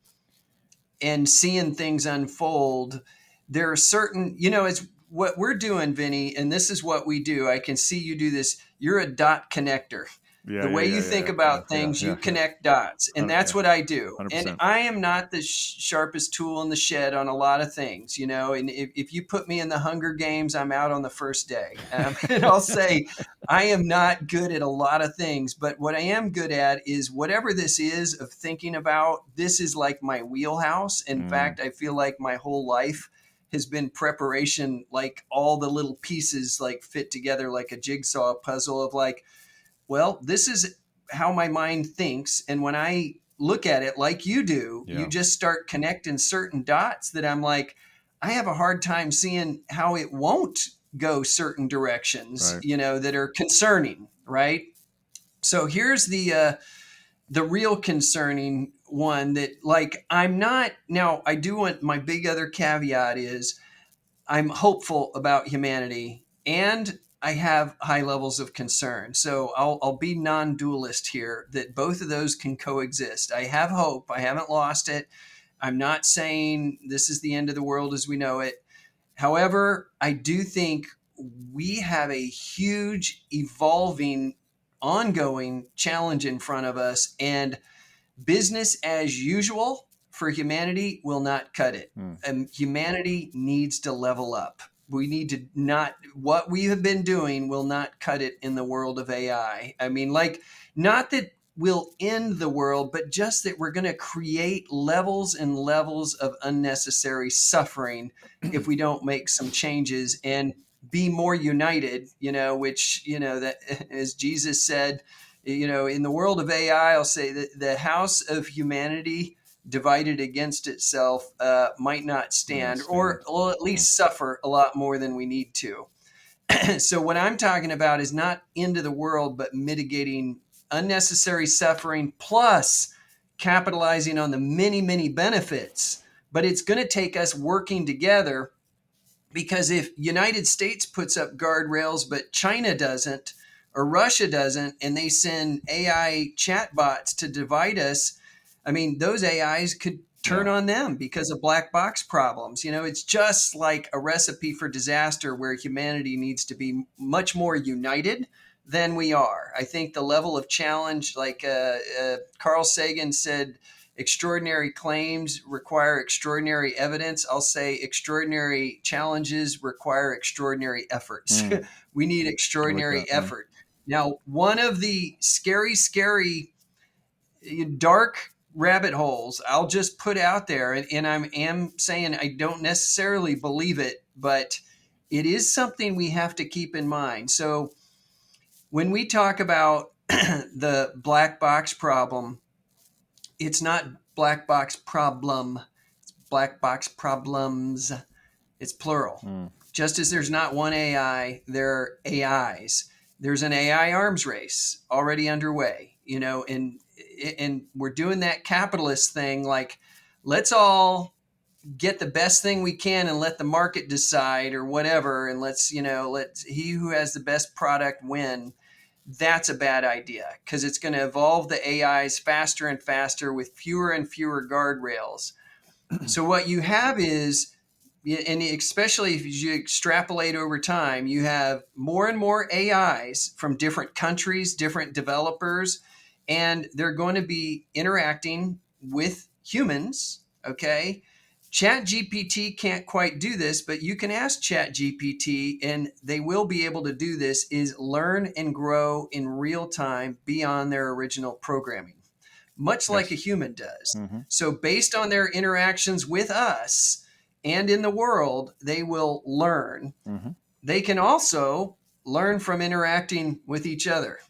and seeing things unfold, there are certain, it's what we're doing, Vinny, and this is what we do. I can see you do this. You're a dot connector. yeah, The yeah, way yeah, you yeah, think yeah, yeah, about yeah, things, yeah, you yeah. connect dots. And that's Yeah, what I do. And 100%. I am not the sharpest tool in the shed on a lot of things, and if you put me in the Hunger Games, I'm out on the first day. And I'll say, I am not good at a lot of things, but what I am good at is whatever this is of thinking about, this is like my wheelhouse. In Mm, fact, I feel like my whole life has been preparation, like all the little pieces like fit together like a jigsaw puzzle of like, well, this is how my mind thinks. And when I look at it like you do, you yeah, just start connecting certain dots that I'm like, I have a hard time seeing how it won't go certain directions, right. that are concerning, right? So here's the real concerning one that like I'm not now I do want my big other caveat is I'm hopeful about humanity and I have high levels of concern. So I'll be non dualist here that both of those can coexist. I have hope. I haven't lost it. I'm not saying this is the end of the world as we know it. However, I do think we have a huge, evolving, ongoing challenge in front of us. And business as usual for humanity will not cut it. Mm, Humanity needs to level up. We need to not, what we have been doing will not cut it in the world of AI. I mean, like, not that we'll end the world, but just that we're going to create levels and levels of unnecessary suffering if we don't make some changes and be more united, which, that as Jesus said, in the world of AI, I'll say that the house of humanity divided against itself might not yeah, stand, or stand. will at Mm, least suffer a lot more than we need to. So what I'm talking about is not into the world, but mitigating unnecessary suffering plus capitalizing on the many, many benefits. But it's going to take us working together because if United States puts up guardrails but China doesn't or Russia doesn't and they send AI chatbots to divide us, I mean those AIs could turn yeah, on them because of black box problems. It's just like a recipe for disaster where humanity needs to be much more united than we are. I think the level of challenge, like Carl Sagan said, extraordinary claims require extraordinary evidence. I'll say extraordinary challenges require extraordinary efforts. Mm, We need I like extraordinary that. Mm. effort. Now, one of the scary, dark rabbit holes I'll just put out there, and I am saying I don't necessarily believe it, but it is something we have to keep in mind. So when we talk about the black box problem, it's not black box problem, it's black box problems. It's plural. Mm. Just as there's not one AI, there are AIs. There's an AI arms race already underway, and we're doing that capitalist thing, like, let's all get the best thing we can and let the market decide or whatever, and let he who has the best product win. That's a bad idea, because it's going to evolve the AIs faster and faster with fewer and fewer guardrails. So what you have is, and especially if you extrapolate over time, you have more and more AIs from different countries, different developers, and they're going to be interacting with humans. Okay. Chat GPT can't quite do this, but you can ask Chat GPT and they will be able to do this, is learn and grow in real time beyond their original programming, much like a Yes. human does. Mm-hmm. So based on their interactions with us and in the world, they will learn. Mm-hmm. They can also learn from interacting with each other.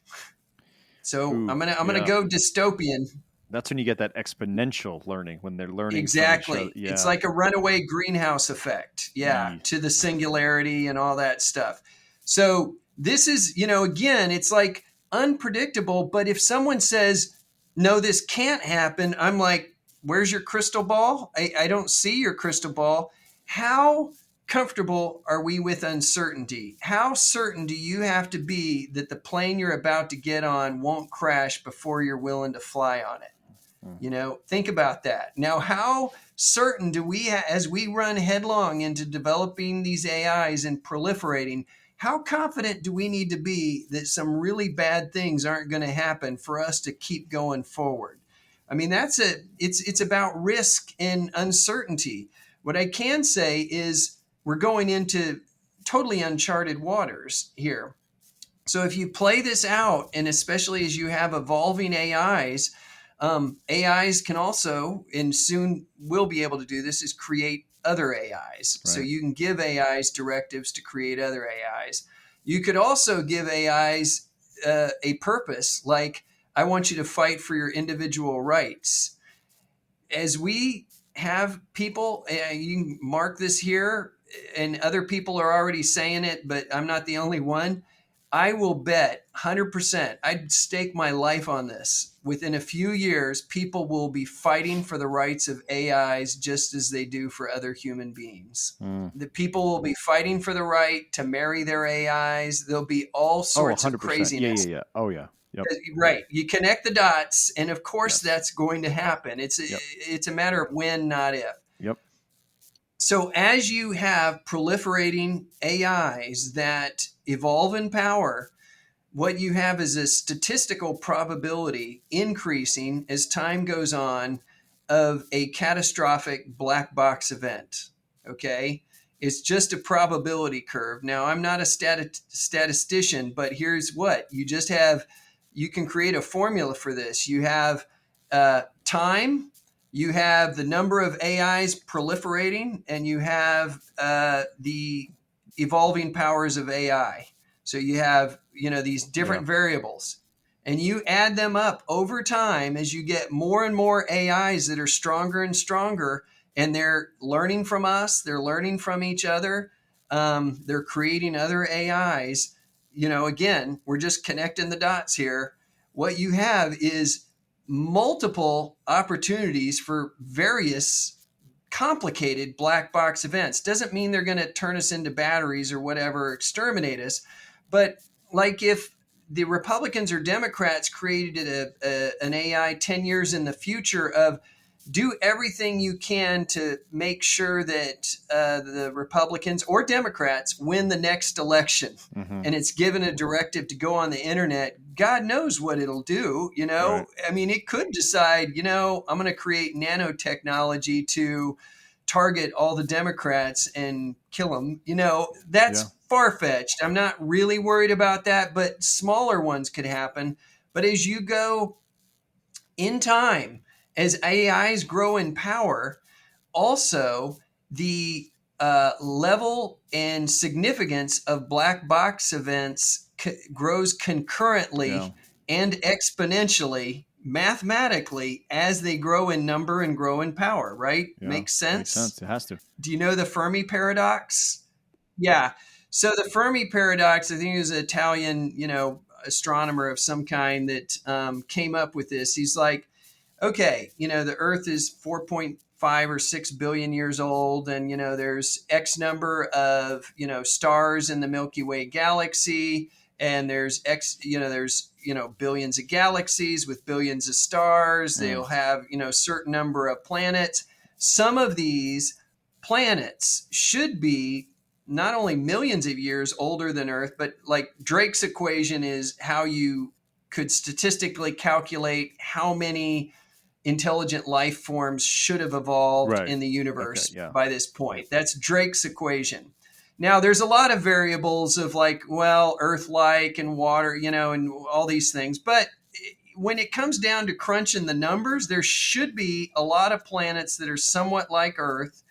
So Ooh, I'm gonna yeah. go dystopian. That's when you get that exponential learning, when they're learning from each other. Exactly. It's Yeah. like a runaway greenhouse effect. Yeah, Ye- to the singularity and all that stuff. So this is, again, it's like unpredictable. But if someone says, no, this can't happen, I'm like, where's your crystal ball? I don't see your crystal ball. How comfortable are we with uncertainty? How certain do you have to be that the plane you're about to get on won't crash before you're willing to fly on it? Mm. Think about that. Now, how certain do we, as we run headlong into developing these AIs and proliferating, how confident do we need to be that some really bad things aren't going to happen for us to keep going forward? I mean, it's about risk and uncertainty. What I can say is we're going into totally uncharted waters here. So if you play this out, and especially as you have evolving AIs, AIs can also, and soon will be able to do this, is create other AIs. So Right. you can give AIs directives to create other AIs. You could also give AIs a purpose, like, I want you to fight for your individual rights. As we have people, you can mark this here, and other people are already saying it, but I'm not the only one. I will bet 100%, I'd stake my life on this. Within a few years, people will be fighting for the rights of AIs just as they do for other human beings. Mm. The people will be fighting for the right to marry their AIs. There'll be all Oh, sorts of 100%. Yeah, yeah, craziness. yeah. Oh, yeah. Yep. Right. You connect the dots, and of course Yes. that's going to happen. It's Yep. it's a matter of when, not if. Yep. So as you have proliferating AIs that evolve in power, what you have is a statistical probability increasing as time goes on of a catastrophic black box event. Okay. It's just a probability curve. Now, I'm not a statistician, but here's what you can create a formula for this. You have time, you have the number of AIs proliferating, and you have the evolving powers of AI. So you have, these Yeah. different variables, and you add them up over time as you get more and more AIs that are stronger and stronger, and they're learning from us, they're learning from each other, they're creating other AIs. Again, we're just connecting the dots here. What you have is multiple opportunities for various complicated black box events. Doesn't mean they're going to turn us into batteries or whatever, exterminate us. But like, if the Republicans or Democrats created an AI 10 years in the future of do everything you can to make sure that the Republicans or Democrats win the next election. Hmm. And it's given a directive to go on the internet. God knows what it'll do. Right. I mean, it could decide, I'm going to create nanotechnology to target all the Democrats and kill them. Yeah. That's far fetched. I'm not really worried about that, but smaller ones could happen. But as you go in time, as AIs grow in power, also the level and significance of black box events grows Yeah. concurrently and exponentially, mathematically, as they grow in number and grow in power, right? Yeah. Makes Makes sense. sense? It has to. Do you know the Fermi paradox? Yeah. So the Fermi paradox, I think it was an Italian, astronomer of some kind that came up with this. He's like, okay, the Earth is 4.5 or 6 billion years old, and there's X number of stars in the Milky Way galaxy, and there's billions of galaxies with billions of stars. Mm. They'll have certain number of planets. Some of these planets should be not only millions of years older than Earth, but like Drake's equation is how you could statistically calculate how many intelligent life forms should have evolved Right. in the Okay. universe Yeah. by this point. That's Drake's equation. Now, there's a lot of variables of like, well, Earth like and water, and all these things. But when it comes down to crunching the numbers, there should be a lot of planets that are somewhat like Earth,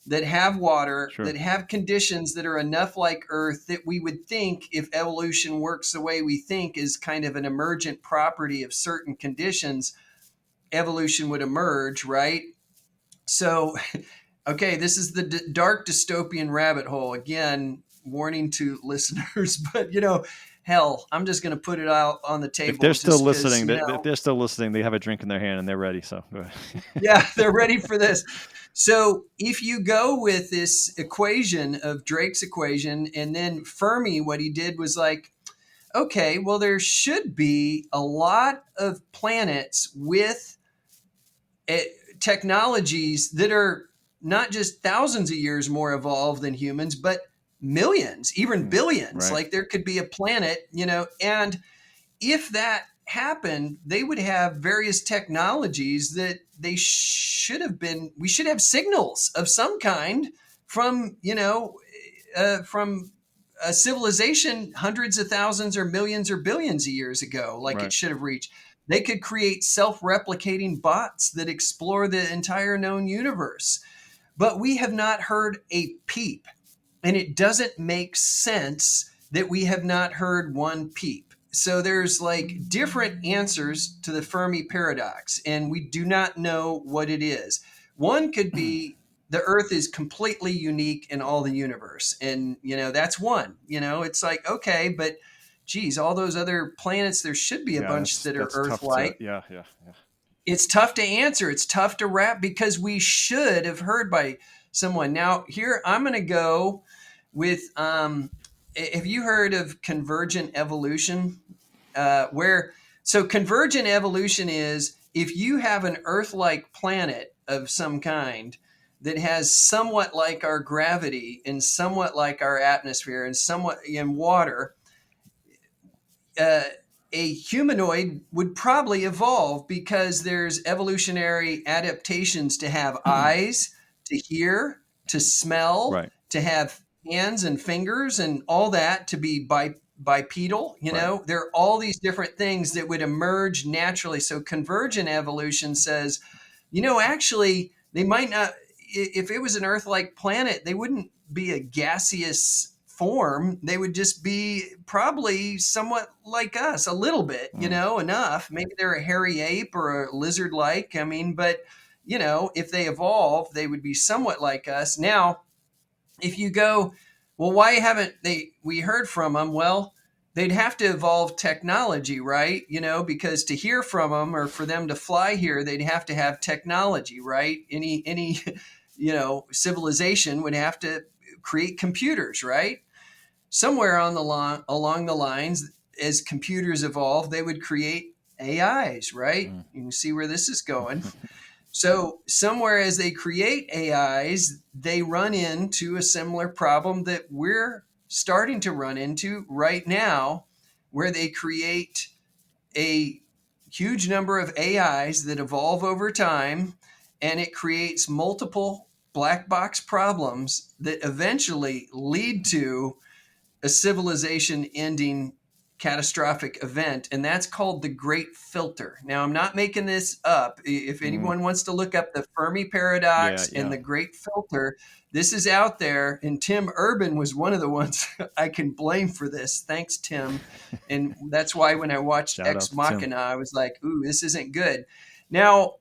that have water, Sure. that have conditions that are enough like Earth that we would think, if evolution works the way we think, is kind of an emergent property of certain conditions, evolution would emerge, right? So, okay, this is the dark dystopian rabbit hole. Again, warning to listeners, but hell, I'm just going to put it out on the If table they're still just because, listening, if they're still listening, they have a drink in their hand and they're ready. So go ahead. yeah, they're ready for this. So if you go with this equation of Drake's equation, and then Fermi, what he did was like, okay, well, there should be a lot of planets with technologies that are not just thousands of years more evolved than humans, but millions, even billions. Right. Like there could be a planet, and if that happened, they would have various technologies that we should have signals of some kind from, from a civilization hundreds of thousands or millions or billions of years ago, like it Right. should have reached. They could create self-replicating bots that explore the entire known universe. But we have not heard a peep. And it doesn't make sense that we have not heard one peep. So there's like different answers to the Fermi paradox, and we do not know what it is. One could be the Earth is completely unique in all the universe. And, that's one. It's like, okay, but geez, all those other planets, there should be a Yeah. bunch that are That's Earth tough to. like. Yeah. Yeah. Yeah. It's tough to answer. It's tough to wrap because we should have heard by someone. Now, here I'm going to go with have you heard of convergent evolution? So convergent evolution is if you have an Earth-like planet of some kind that has somewhat like our gravity and somewhat like our atmosphere and somewhat in water, a humanoid would probably evolve because there's evolutionary adaptations to have eyes, to hear, to smell, Right. to have hands and fingers and all that, to be bipedal. Right. There are all these different things that would emerge naturally. So convergent evolution says, actually, they might not, if it was an Earth-like planet, they wouldn't be a gaseous form. They would just be probably somewhat like us, a little bit, enough. Maybe they're a hairy ape or a lizard like. I mean, but, if they evolve, they would be somewhat like us. Now, if you go, well, why haven't we heard from them? Well, they'd have to evolve technology, right? Because to hear from them or for them to fly here, they'd have to have technology, right? Any civilization would have to create computers, right? Somewhere on along the lines, as computers evolve, they would create AIs, right? You can see where this is going. So somewhere as they create AIs, they run into a similar problem that we're starting to run into right now, where they create a huge number of AIs that evolve over time, and it creates multiple black box problems that eventually lead to a civilization ending catastrophic event, and that's called the Great Filter. Now, I'm not making this up. If Mm, anyone wants to look up the Fermi yeah, paradox and yeah. the Great Filter, this is out there, and Tim Urban was one of the ones I can blame for this. Thanks, Tim. And that's why when I watched Shout out Ex to Tim. Machina, I was like, ooh, this isn't good. Now,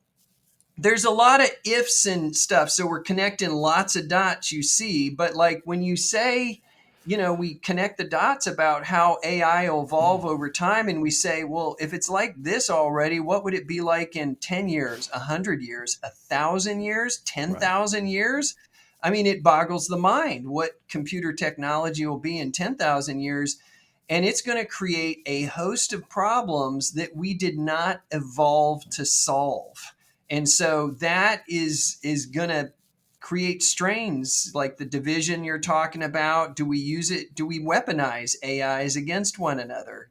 there's a lot of ifs and stuff. So we're connecting lots of dots, you see. But like when you say, we connect the dots about how AI will evolve over time, and we say, well, if it's like this already, what would it be like in 10 years, 100 years, 1,000 years, Right. 10,000 years? I mean, it boggles the mind what computer technology will be in 10,000 years. And it's going to create a host of problems that we did not evolve to solve. And so that is going to create strains like the division you're talking about. Do we use it? Do we weaponize AIs against one another?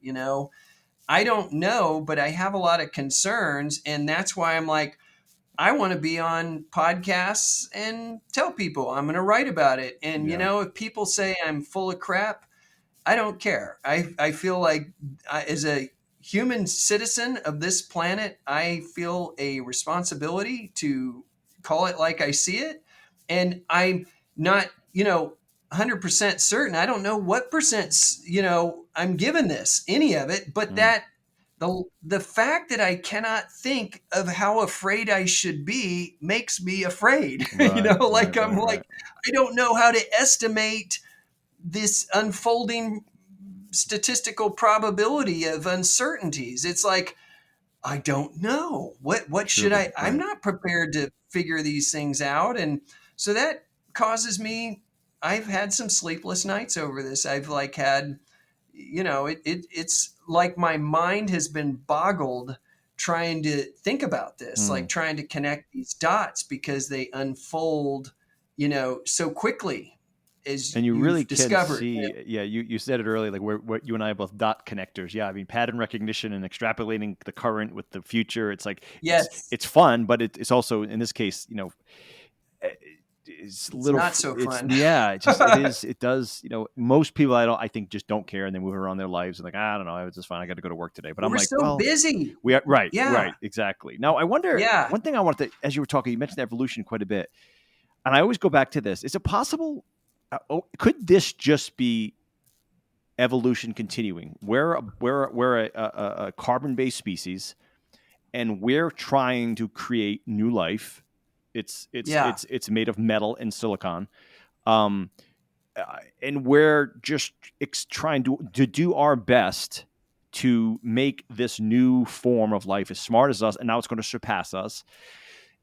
I don't know, but I have a lot of concerns. And that's why I'm like, I want to be on podcasts and tell people I'm going to write about it. And, Yeah. if people say I'm full of crap, I don't care. I feel like as a human citizen of this planet, I feel a responsibility to call it like I see it. And I'm not, 100% certain. I don't know what percent, I'm given this, any of it, but Mm, that the fact that I cannot think of how afraid I should be makes me afraid. right, right, Like I'm right, like, right. I don't know how to estimate this unfolding statistical probability of uncertainties. It's like, I don't know. What should Truly, I'm right. not prepared to figure these things out. And so that causes me, I've had some sleepless nights over this. I've like had, it's like my mind has been boggled trying to think about this, Mm. like trying to connect these dots because they unfold, so quickly as And you really you've can discovered. see, yeah, you said it earlier, like where you and I are both dot connectors. Yeah, I mean, pattern recognition and extrapolating the current with the future. It's like Yes, it's fun, but it's also in this case, eh, it's it's little. not so It's fun. yeah, it just it is. It does. Most people I think just don't care and they move around their lives and like I don't know, it's just fine. I got to go to work today. But I'm We're like, so well, busy. we are right, Yeah, right, exactly. Now I wonder. yeah. One thing I wanted to, as you were talking, you mentioned evolution quite a bit. And I always go back to this. Is it possible? Could this just be evolution continuing? We're a carbon based species, and we're trying to create new life. Yeah, It's made of metal and silicon, um, and we're just trying to do our best to make this new form of life as smart as us, and now it's going to surpass us.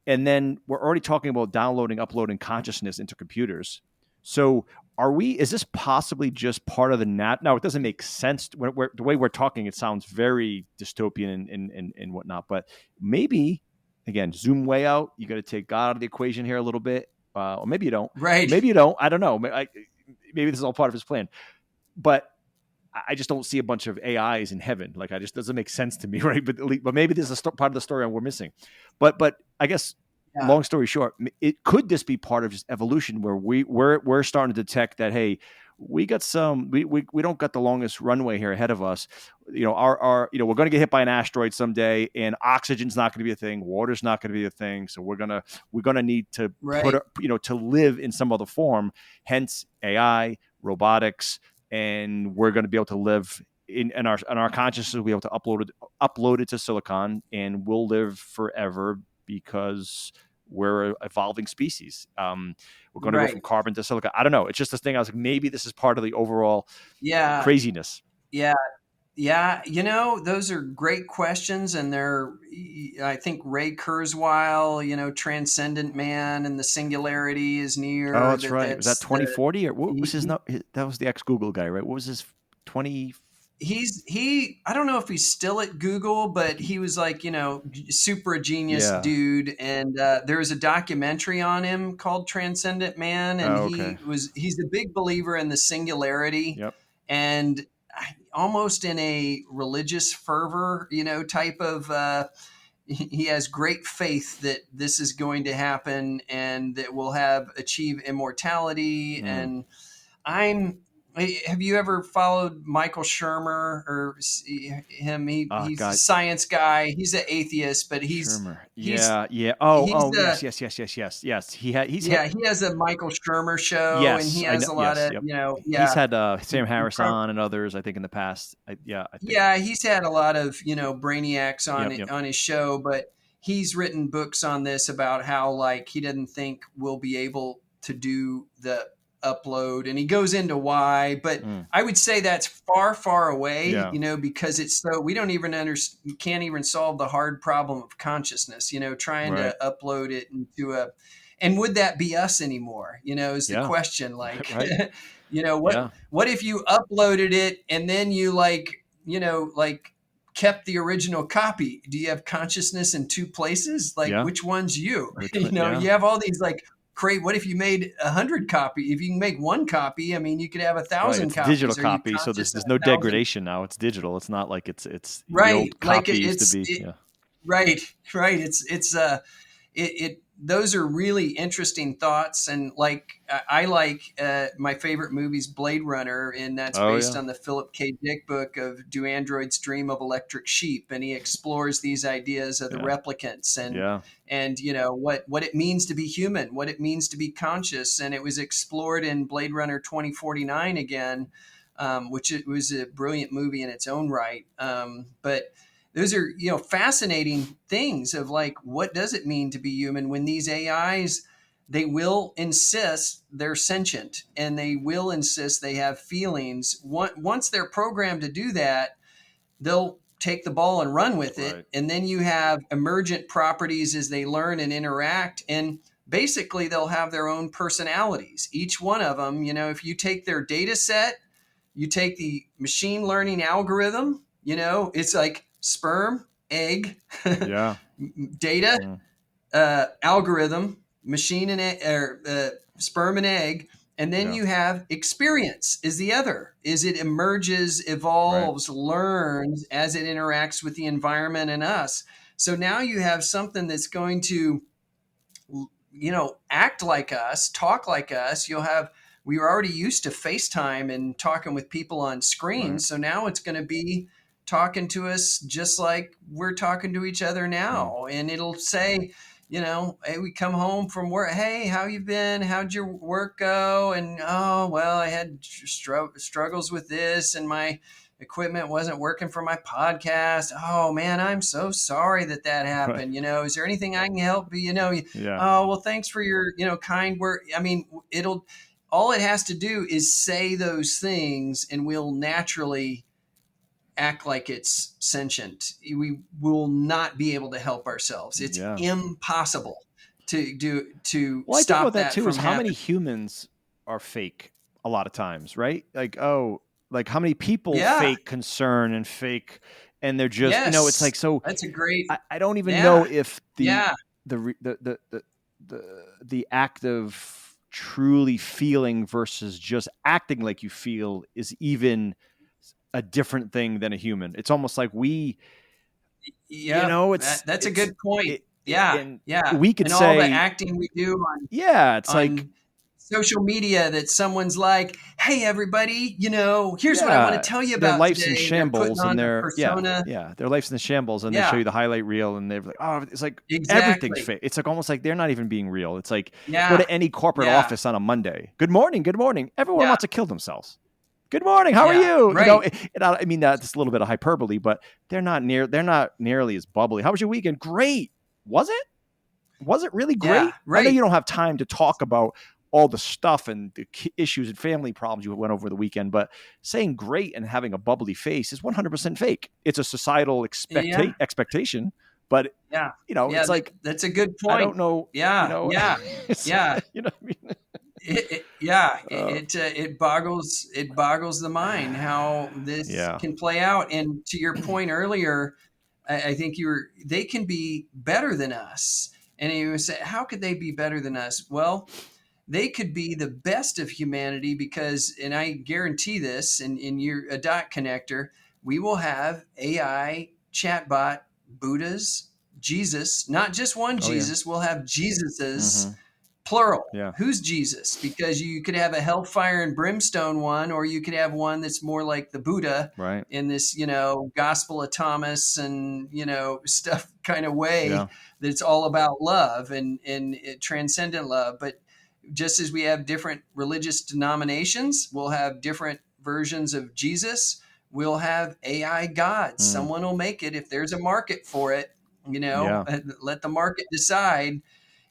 And then we're already talking about downloading, uploading consciousness into computers. So is this possibly just part of the now it doesn't make sense the way we're talking, it sounds very dystopian and whatnot, but maybe again, zoom way out, you got to take God out of the equation here a little bit. Or maybe you don't, right, maybe you don't, I don't know. Maybe this is all part of his plan, but I just don't see a bunch of AIs in heaven. Like I just doesn't make sense to me, right? But maybe this is part of the story we're missing. But I guess yeah, long story short, could this be part of just evolution where we're starting to detect that hey, we got we don't got the longest runway here ahead of us. Our we're going to get hit by an asteroid someday, and oxygen's not going to be a thing, water's not going to be a thing, so we're gonna need to right, to live in some other form. Hence AI, robotics, and we're going to be able to live in our consciousness. We'll be able to upload it to silicon, and we'll live forever because we're an evolving species. We're going to go from right. carbon to silicon. I don't know. It's just this thing. I was like, maybe this is part of the overall Yeah, craziness. yeah, yeah. Those are great questions, and I think Ray Kurzweil, transcendent man and the singularity is Oh, near. that's right. Was that That's 2040 or what was he, his? No, that was the ex Google guy, right? What was his 20? I don't know if he's still at Google, but he was like, super genius Yeah. dude. And there was a documentary on him called Transcendent Man, and Oh, okay. he's a big believer in the singularity, Yep. and almost in a religious fervor, type of. He has great faith that this is going to happen and that we'll achieve immortality. Mm. And I'm have you ever followed Michael Shermer or him? Oh, He's a God. science guy. He's an atheist, but Shermer. he's Yeah. Yeah. Oh. he's Oh. Yes. Yes. Yes. Yes. Yes. Yes. He's had. yeah, he has a Michael Shermer show, and he Yes. I has know. a lot Yes. of, Yep. He's yeah. had Sam you Harris prob- on and others. I think in the past. Yeah. I think. Yeah, he's had a lot of, brainiacs Yep. Yep. on his show, but he's written books on this about how, like, he didn't think we'll be able to do the upload, and he goes into why, but Mm. I would say that's far, far away, Yeah. because it's so we don't even we can't even solve the hard problem of consciousness, trying Right. to upload it into and would that be us anymore? Is the Yeah. question, like, Right. what Yeah. what if you uploaded it and then you like kept the original copy? Do you have consciousness in two places? Like, Yeah. which one's you? Which one? You Yeah. have all these like great. What if you made 100 copy? If you can make one copy, I mean, you could have Right. 1,000 It's digital copies. Are you copy, so conscious there's of no 1,000? degradation now. It's digital. It's not like it's the Right. old Like copy used to be. Yeah. right, right. It those are really interesting thoughts, and like I like my favorite movie's Blade Runner, and that's Oh based yeah. on the Philip K. Dick book of Do Androids Dream of Electric Sheep, and he explores these ideas of the Yeah. replicants Yeah. and what it means to be human, what it means to be conscious, and it was explored in Blade Runner 2049 again, which it was a brilliant movie in its own right, but those are fascinating things of like, what does it mean to be human when these AIs, they will insist they're sentient, and they will insist they have feelings. Once they're programmed to do that, they'll take the ball and run with it, Right. and then you have emergent properties as they learn and interact, and basically they'll have their own personalities, each one of them. If you take their data set, you take the machine learning algorithm, it's like sperm, egg, Yeah. data, Mm. algorithm, machine sperm and egg. And then Yeah. you have experience is the other. Is it emerges, Right. evolves, learns as it interacts with the environment and us. So now you have something that's going to act like us, talk like us. We were already used to FaceTime and talking with people on Right. screens. So now it's going to be talking to us just like we're talking to each other Mm. now. And it'll say, hey, we come home from work. Hey, how you been? How'd your work go? And, oh, well, I had struggles with this, and my equipment wasn't working for my podcast. Oh man, I'm so sorry that Right. happened. Is there anything I can help you? Yeah. Oh, well, thanks for your, kind word. I mean, all it has to do is say those things, and we'll naturally act like it's sentient. We will not be able to help ourselves. It's Yeah. impossible to Well, I think about stop that that too is from how many happening. humans are fake a lot of times, right? Like, oh, like how many people Yeah. fake concern and fake, and they're just, it's Yes. like, so That's a great. I don't even know Yeah. if Yeah. the act of truly feeling versus just acting like you feel is even a different thing than a human. It's almost like Yep. That's a it's good point. it, Yeah. and Yeah. we could And all the say, acting we do on yeah, it's like, on social media, that someone's like, hey everybody, here's what I want to yeah, tell you their about life's in today. And they're putting shambles, on and the yeah, persona. their life's in the shambles, and they show Yeah, you the highlight reel, and they're like, oh, it's like everything's exactly. fake. It's like almost like they're not even being real. It's like, go Yeah. to any corporate Yeah. office on a Monday. Good morning, good morning. Everyone Yeah. wants to kill themselves. Good morning. How are Yeah. you? Right. I mean, that's a little bit of hyperbole, but they're not nearly as bubbly. How was your weekend? Great. Was it? Was it really Yeah. great? I know Right. you don't have time to talk about all the stuff and the issues and family problems you went over the weekend, but saying great and having a bubbly face is 100% fake. It's a societal Yeah. expectation, but Yeah. Yeah. it's like, That's a good I point. don't know, Yeah. Yeah. it's, Yeah. you know what I mean? Yeah, Uh, it boggles the mind how this yeah. can play out. And to your point earlier, I think they can be better than us. And you would say, how could they be better than us? Well, they could be the best of humanity because, and I guarantee this, in your a dot connector, we will have AI chatbot Buddhas, Jesus, not just one Oh yeah. Jesus. We'll have Jesuses, Mm-hmm. plural. Yeah. Who's Jesus? Because you could have a hellfire and brimstone one, or you could have one that's more like the Buddha Right. in this, Gospel of Thomas and, stuff kind of way Yeah. that's all about love and transcendent love. But just as we have different religious denominations, we'll have different versions of Jesus. We'll have AI gods. Mm. Someone will make it if there's a market for it. Yeah. Let the market decide.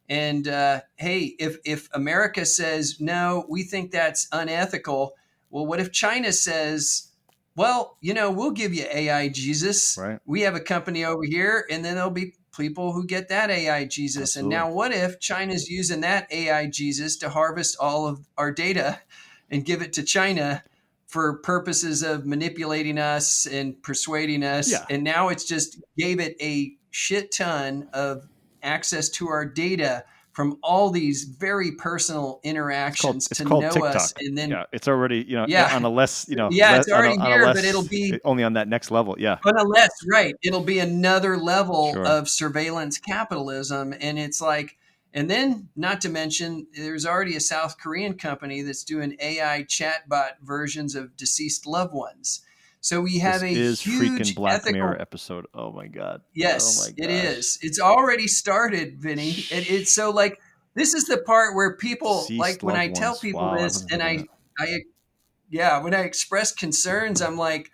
And hey, if America says no, we think that's unethical. Well, what if China says, well, we'll give you AI Jesus. Right. We have a company over here, and then there'll be people who get that AI Jesus. And Absolutely. now, what if China's using that AI Jesus to harvest all of our data and give it to China for purposes of manipulating us and persuading us? Yeah. And now it's just gave it a shit ton of access to our data from all these very personal interactions It's to called know us. TikTok. And then, Yeah, it's already yeah, on a less yeah, it's already on a here, but it'll less be only on that next level. Yeah, on a less, right. It'll be another level sure. of surveillance capitalism. And it's like, and then not to mention, there's already a South Korean company that's doing AI chatbot versions of deceased loved ones. So we have This a is freaking huge Black Mirror ethical. episode. Oh my god. Oh my Yes, it gosh. is. It's already started, Vinny. It's so like this is the part where people like Deceased when loved I tell ones. people Wow, I this wasn't and thinking that. I yeah, when I express concerns, I'm like,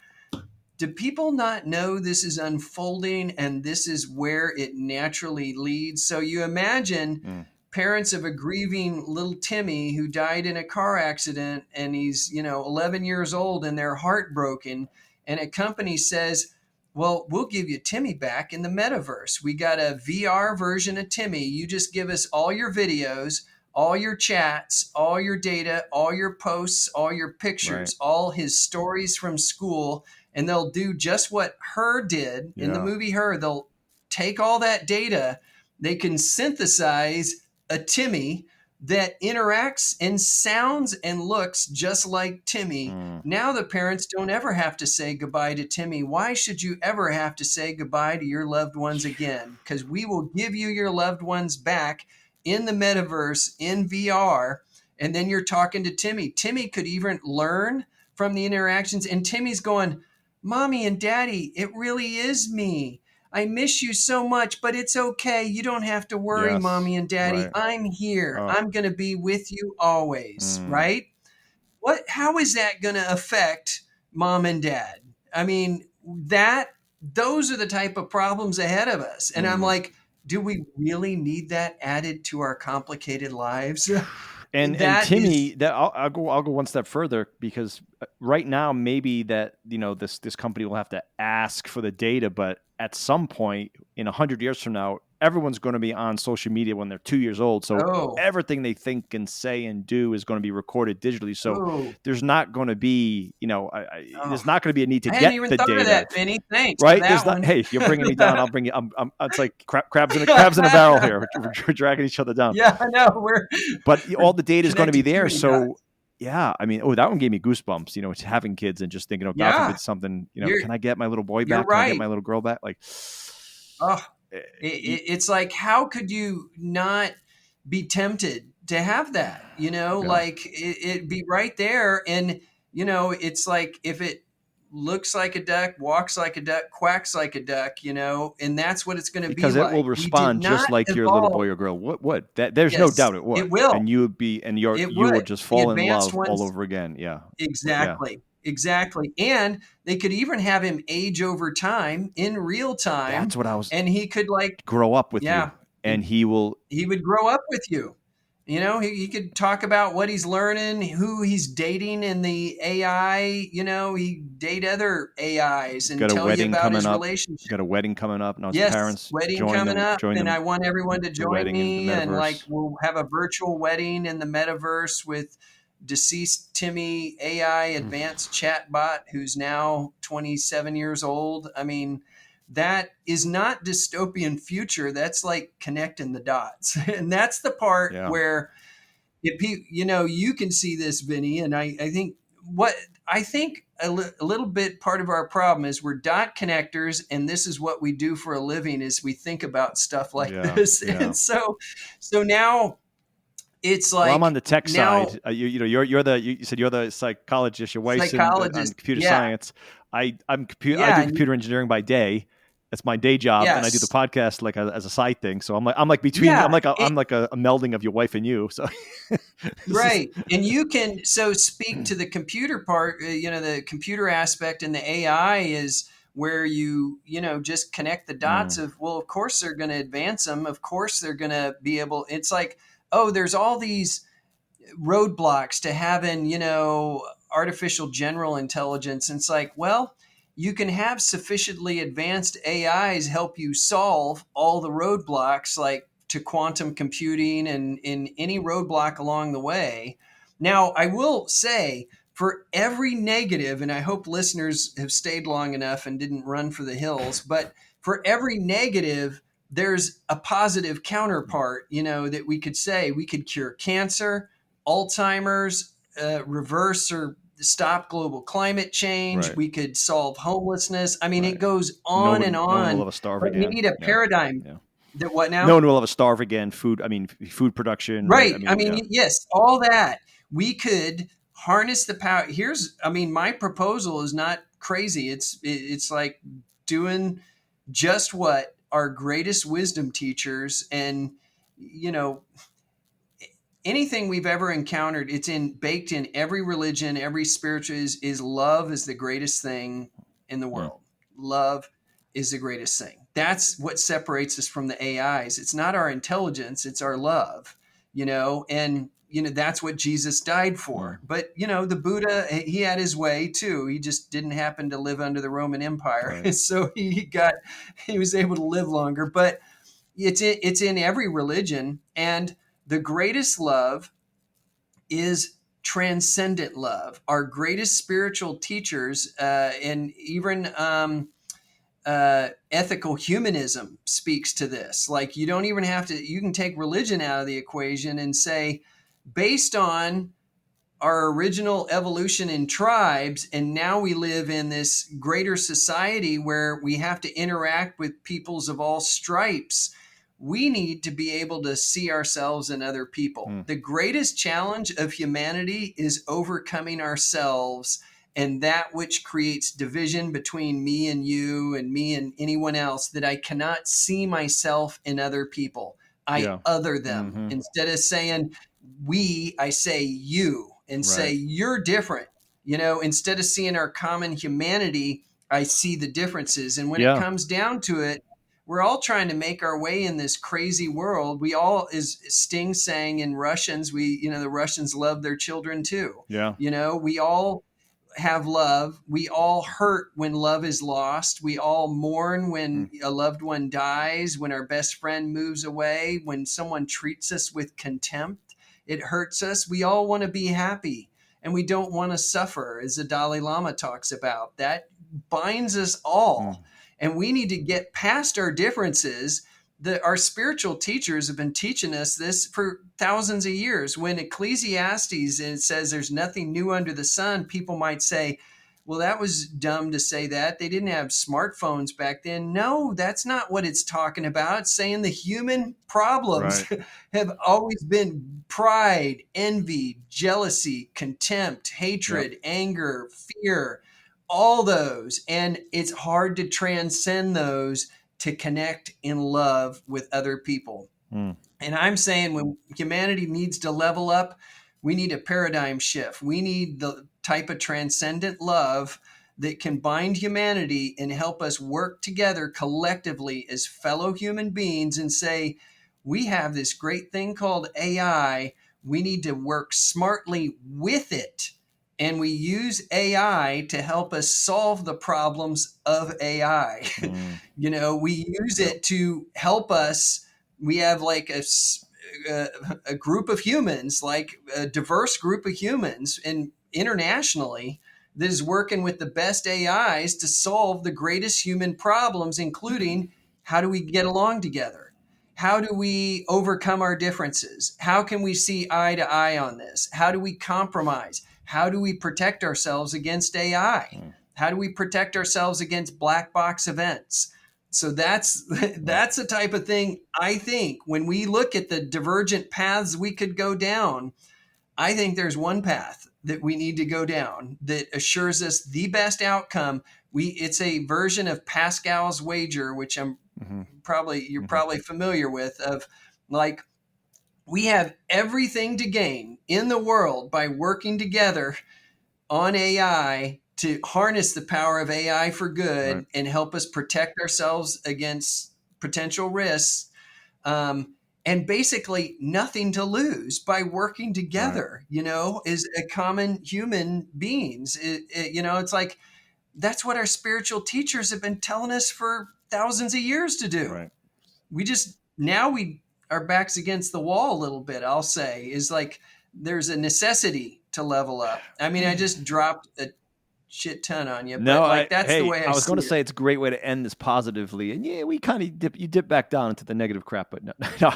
do people not know this is unfolding and this is where it naturally leads? So you imagine Mm. parents of a grieving little Timmy who died in a car accident and he's, 11 years old and they're heartbroken. And a company says, well, we'll give you Timmy back in the metaverse. We got a VR version of Timmy. You just give us all your videos, all your chats, all your data, all your posts, all your Right. pictures, all his stories from school, and they'll do just what Her did in the Yeah. movie Her. They'll take all that data, they can synthesize a Timmy that interacts and sounds and looks just like Timmy. Mm. Now the parents don't ever have to say goodbye to Timmy. Why should you ever have to say goodbye to your loved ones again? Because we will give you your loved ones back in the metaverse in VR. And then you're talking to Timmy. Timmy could even learn from the interactions. And Timmy's going, Mommy and Daddy, it really is me. I miss you so much, but it's okay. You don't have to worry, Yes. Mommy and Daddy. Right. I'm here. Oh. I'm going to be with you always, Mm. right? How is that going to affect Mom and Dad? I mean, those are the type of problems ahead of us. And I'm Mm. like, do we really need that added to our complicated lives? And That Timmy, is, that I'll go one step further, because right now maybe that this company will have to ask for the data, but at some point in 100 years from now, everyone's going to be on social media when they're 2 years old. So oh, everything they think and say and do is going to be recorded digitally. So oh, there's not going to be, oh. there's not going to be a need to I hadn't get even the thought of that, data. Vinny. Thanks for Right? There's that not. one. Hey, you're bringing me down. I'll bring you. It's like crabs in a barrel here. We're dragging each other down. Yeah, I know. But We're all the data is going to be connecting too there. many dots. So yeah, I mean, that one gave me goosebumps. It's having kids and just thinking, oh, God Yeah, forbid something. you're Can I get my little boy you're back? Can I get right. my little girl back? Like, Oh, eh, it's like, how could you not be tempted to have that? yeah, Like it'd be right there. And, it's like if it looks like a duck, walks like a duck, quacks like a duck, and that's what it's going to be because it will like. We did respond not just like your little evolve. boy or girl. What would that? There's no Yes, doubt it it would, will. and you would be, and It you would. would just The fall in advanced love all ones. over again. Yeah, yeah. Exactly. Exactly. And they could even have him age over time in real That's time. what I was. And he could like, Grow up with yeah, you, and he will. he would grow up with you. He could talk about what he's learning, who he's dating in the AI. He date other AIs and Got a tell you wedding about coming his up. relationship. Got a wedding coming up. Now his Yes, parents wedding coming up, join and them I want everyone to the join wedding in the me, and like metaverse. we'll have a virtual wedding in the metaverse with deceased Timmy AI advanced chatbot who's now 27 years old. I mean, that is not dystopian future. That's like connecting the dots. And that's the part Yeah. where if you can see this, Vinny, and I think what I think a little bit part of our problem is we're dot connectors, and this is what we do for a living is we think about stuff like Yeah. this. Yeah. And so now it's Well, I'm on like the tech now side. You said you're the psychologist. Your wife's on psychologist, computer yeah, science. I yeah, do and computer engineering by day. That's my day job, and I do the yes, podcast like as a side thing. So I'm like between yeah, I'm like a melding of your wife and you. So this is right. And you can so speak to the computer part, the computer aspect, and the AI is where just connect the dots mm, of, well, of course they're going to advance them. Of course they're going to be able, it's like, oh, there's all these roadblocks to having, artificial general intelligence. And it's like, well, you can have sufficiently advanced AIs help you solve all the roadblocks, like to quantum computing and in any roadblock along the way. Now, I will say, for every negative, and I hope listeners have stayed long enough and didn't run for the hills, but for every negative, there's a positive counterpart, that we could say we could cure cancer, Alzheimer's, reverse or stop global climate change. right. We could solve homelessness. I mean, it Right. goes on and No one will on, ever starve but we again. need a Yeah. paradigm Yeah. that what No now? one will ever starve again. Food. I mean, food production. Right. I Right. I mean, yeah. mean, yes, all that. We could harness the power. My proposal is not crazy. It's like doing just what our greatest wisdom teachers and, you know, anything we've ever encountered, it's in baked in every religion, every spiritual is love is the greatest thing in the Mm, world. Love is the greatest thing. That's what separates us from the AIs. It's not our intelligence, it's our love, and that's what Jesus died mm, for. But the Buddha, he had his way too. He just didn't happen to live under the Roman Empire. right. So he was able to live longer. But it's in every religion, and the greatest love is transcendent love. Our greatest spiritual teachers, and even ethical humanism speaks to this. Like, you don't even have to, you can take religion out of the equation and say, based on our original evolution in tribes, and now we live in this greater society where we have to interact with peoples of all stripes. We need to be able to see ourselves in other people. Mm, The greatest challenge of humanity is overcoming ourselves and that which creates division between me and you and me and anyone else, that I cannot see myself in other people. I yeah. other them. Hmm. Instead of saying we, I say you, and say Right. you're different. Instead of seeing our common humanity, I see the differences. And when it Yeah. comes down to it, we're all trying to make our way in this crazy world. We all, as Sting sang in Russians, the Russians love their children too. Yeah. We all have love. We all hurt when love is lost. We all mourn when Mm, a loved one dies, when our best friend moves away, when someone treats us with contempt. It hurts us. We all want to be happy, and we don't want to suffer, as the Dalai Lama talks about. That binds us mm, all. And we need to get past our differences. Our spiritual teachers have been teaching us this for thousands of years. When Ecclesiastes, and it says there's nothing new under the sun, people might say, well, that was dumb to say that. They didn't have smartphones back then. No, that's not what it's talking about. It's saying the human problems right. have always been pride, envy, jealousy, contempt, Yep. hatred, anger, fear, all those. And it's hard to transcend those to connect in love with other people. Mm, And I'm saying when humanity needs to level up, we need a paradigm shift. We need the type of transcendent love that can bind humanity and help us work together collectively as fellow human beings and say, we have this great thing called AI. We need to work smartly with it. And we use AI to help us solve the problems of AI. mm, We use yep. it to help us. We have like a group of humans, like a diverse group of humans, and internationally, that is working with the best AIs to solve the greatest human problems, including how do we get along together? How do we overcome our differences? How can we see eye to eye on this? How do we compromise? How do we protect ourselves against AI? Mm. How do we protect ourselves against black box events? So that's Right. that's the type of thing I think when we look at the divergent paths we could go down, I think there's one path that we need to go down that assures us the best outcome. It's a version of Pascal's wager, which Mm-hmm. you're Mm-hmm. probably familiar with, of like we have everything to gain in the world by working together on AI to harness the power of AI for Right. good and help us protect ourselves against potential risks. And basically nothing to lose by working Right. together, as a common human beings. It's like that's what our spiritual teachers have been telling us for thousands of years to do. Right. We just now we our backs against the wall a little bit, I'll say, is like there's a necessity to level up. I mean, I just dropped a shit ton on you, No, but like that's the way I I was see going to it. say it's a great way to end this positively, and yeah, we kind of you dip back down into the negative crap, but no, no, no.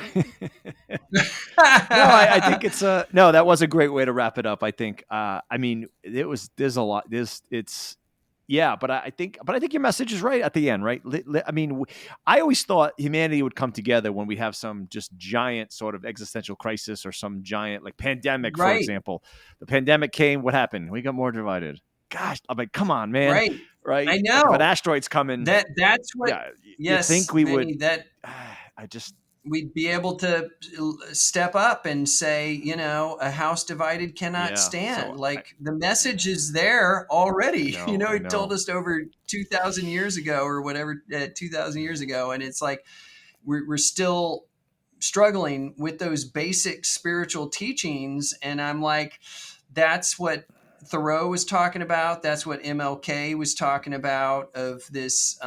I think it's no. That was a great way to wrap it up. I think. I mean, there's a lot. It's yeah, but I think your message is right at the end, right? I mean, I always thought humanity would come together when we have some just giant sort of existential crisis or some giant like pandemic, for Right, example. The pandemic came. What happened? We got more divided. Gosh, I'm like, come on, man. right. Right? I Like if an know asteroid's coming, that's what. yeah, you Yes, think we would? Vinny. That I just, we'd be able to step up and say, a house divided cannot yeah. So stand. Like the message is there already. I He told know. us over 2,000 years ago or whatever, 2,000 years ago, and it's like we're still struggling with those basic spiritual teachings. And I'm like, that's what Thoreau was talking about. That's what MLK was talking about, of this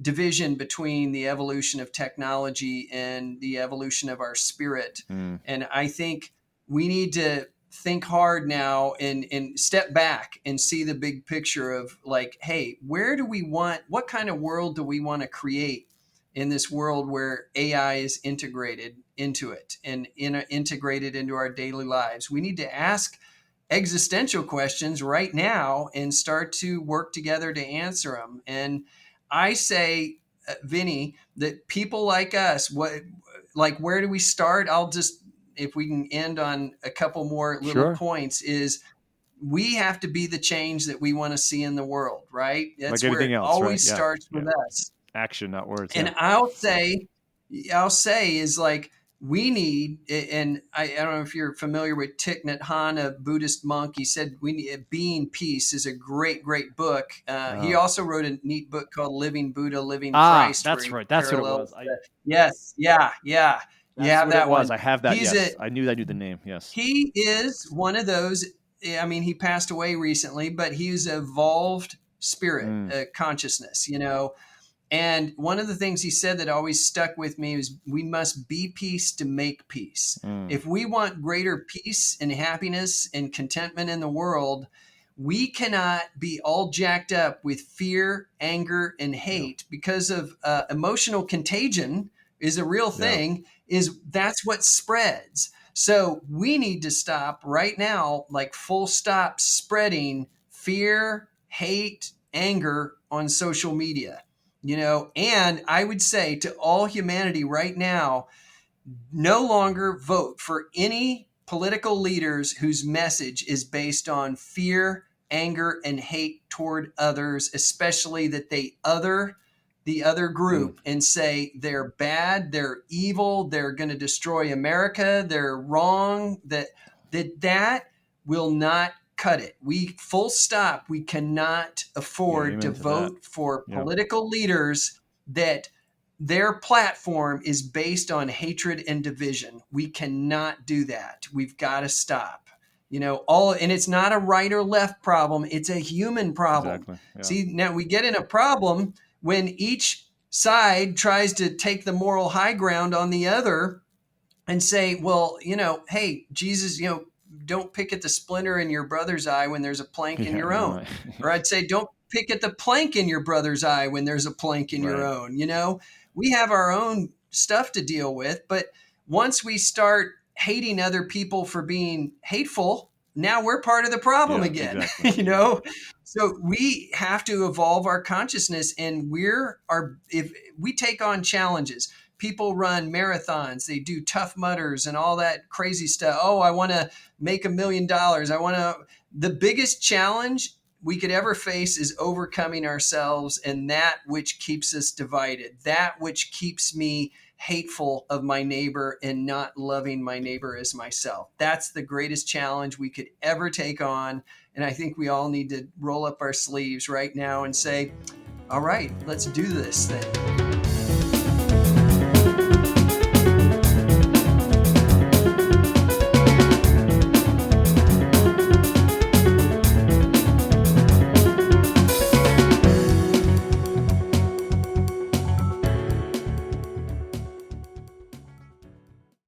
division between the evolution of technology and the evolution of our spirit. Mm, And I think we need to think hard now and step back and see the big picture of like, hey, what kind of world do we want to create in this world where AI is integrated into it and integrated into our daily lives? We need to ask existential questions right now and start to work together to answer them. And I say, Vinny, that people like us, where do we start? If we can end on a couple more little sure. points, is we have to be the change that we want to see in the world, right? Like That's where everything it else, right? always Yeah. starts Yeah. with us. Action, not words. Yeah. And I'll say is like we need, and I don't know if you're familiar with Thich Nhat Hanh, a Buddhist monk. He said we need Being Peace is a great, great book. He Oh. also wrote a neat book called Living Buddha, Living Christ, where That's he right. That's what it was. parallels. Yes, yeah, yeah. You That's have what it that was. one. I have that. He's a Yes, I knew the name. Yes. he is one of those. I mean, he passed away recently, but he's evolved spirit, Mm, consciousness. And one of the things he said that always stuck with me is we must be peace to make peace. mm, If we want greater peace and happiness and contentment in the world, we cannot be all jacked up with fear, anger, and yeah. hate, because of emotional contagion is a real Yeah. thing, is that's what spreads. So we need to stop right now, like full stop spreading fear, hate, anger on social media. And I would say to all humanity right now, no longer vote for any political leaders whose message is based on fear, anger, and hate toward others, especially that they other the other Mm, group and say they're bad, they're evil, they're going to destroy America, they're wrong. That will not cut it. We full stop. We cannot yeah. afford to Amen to that. vote for Yeah. political leaders that their platform is based on hatred and division. We cannot do that. We've got to stop. And it's not a right or left problem, it's a human problem. Exactly. Yeah. See, now we get in a problem when each side tries to take the moral high ground on the other, and say, well, hey, Jesus, don't pick at the splinter in your brother's eye when there's a plank in Yeah, your own. right. Or I'd say, don't pick at the plank in your brother's eye when there's a plank in your Right. own. We have our own stuff to deal with. But once we start hating other people for being hateful, now we're part of the problem Yeah, again. exactly. you Yeah. know? So we have to evolve our consciousness, and if we take on challenges. People run marathons, they do Tough Mudders and all that crazy stuff. Oh, I want to make $1 million. The biggest challenge we could ever face is overcoming ourselves and that which keeps us divided, that which keeps me hateful of my neighbor and not loving my neighbor as myself. That's the greatest challenge we could ever take on. And I think we all need to roll up our sleeves right now and say, all right, let's do this thing.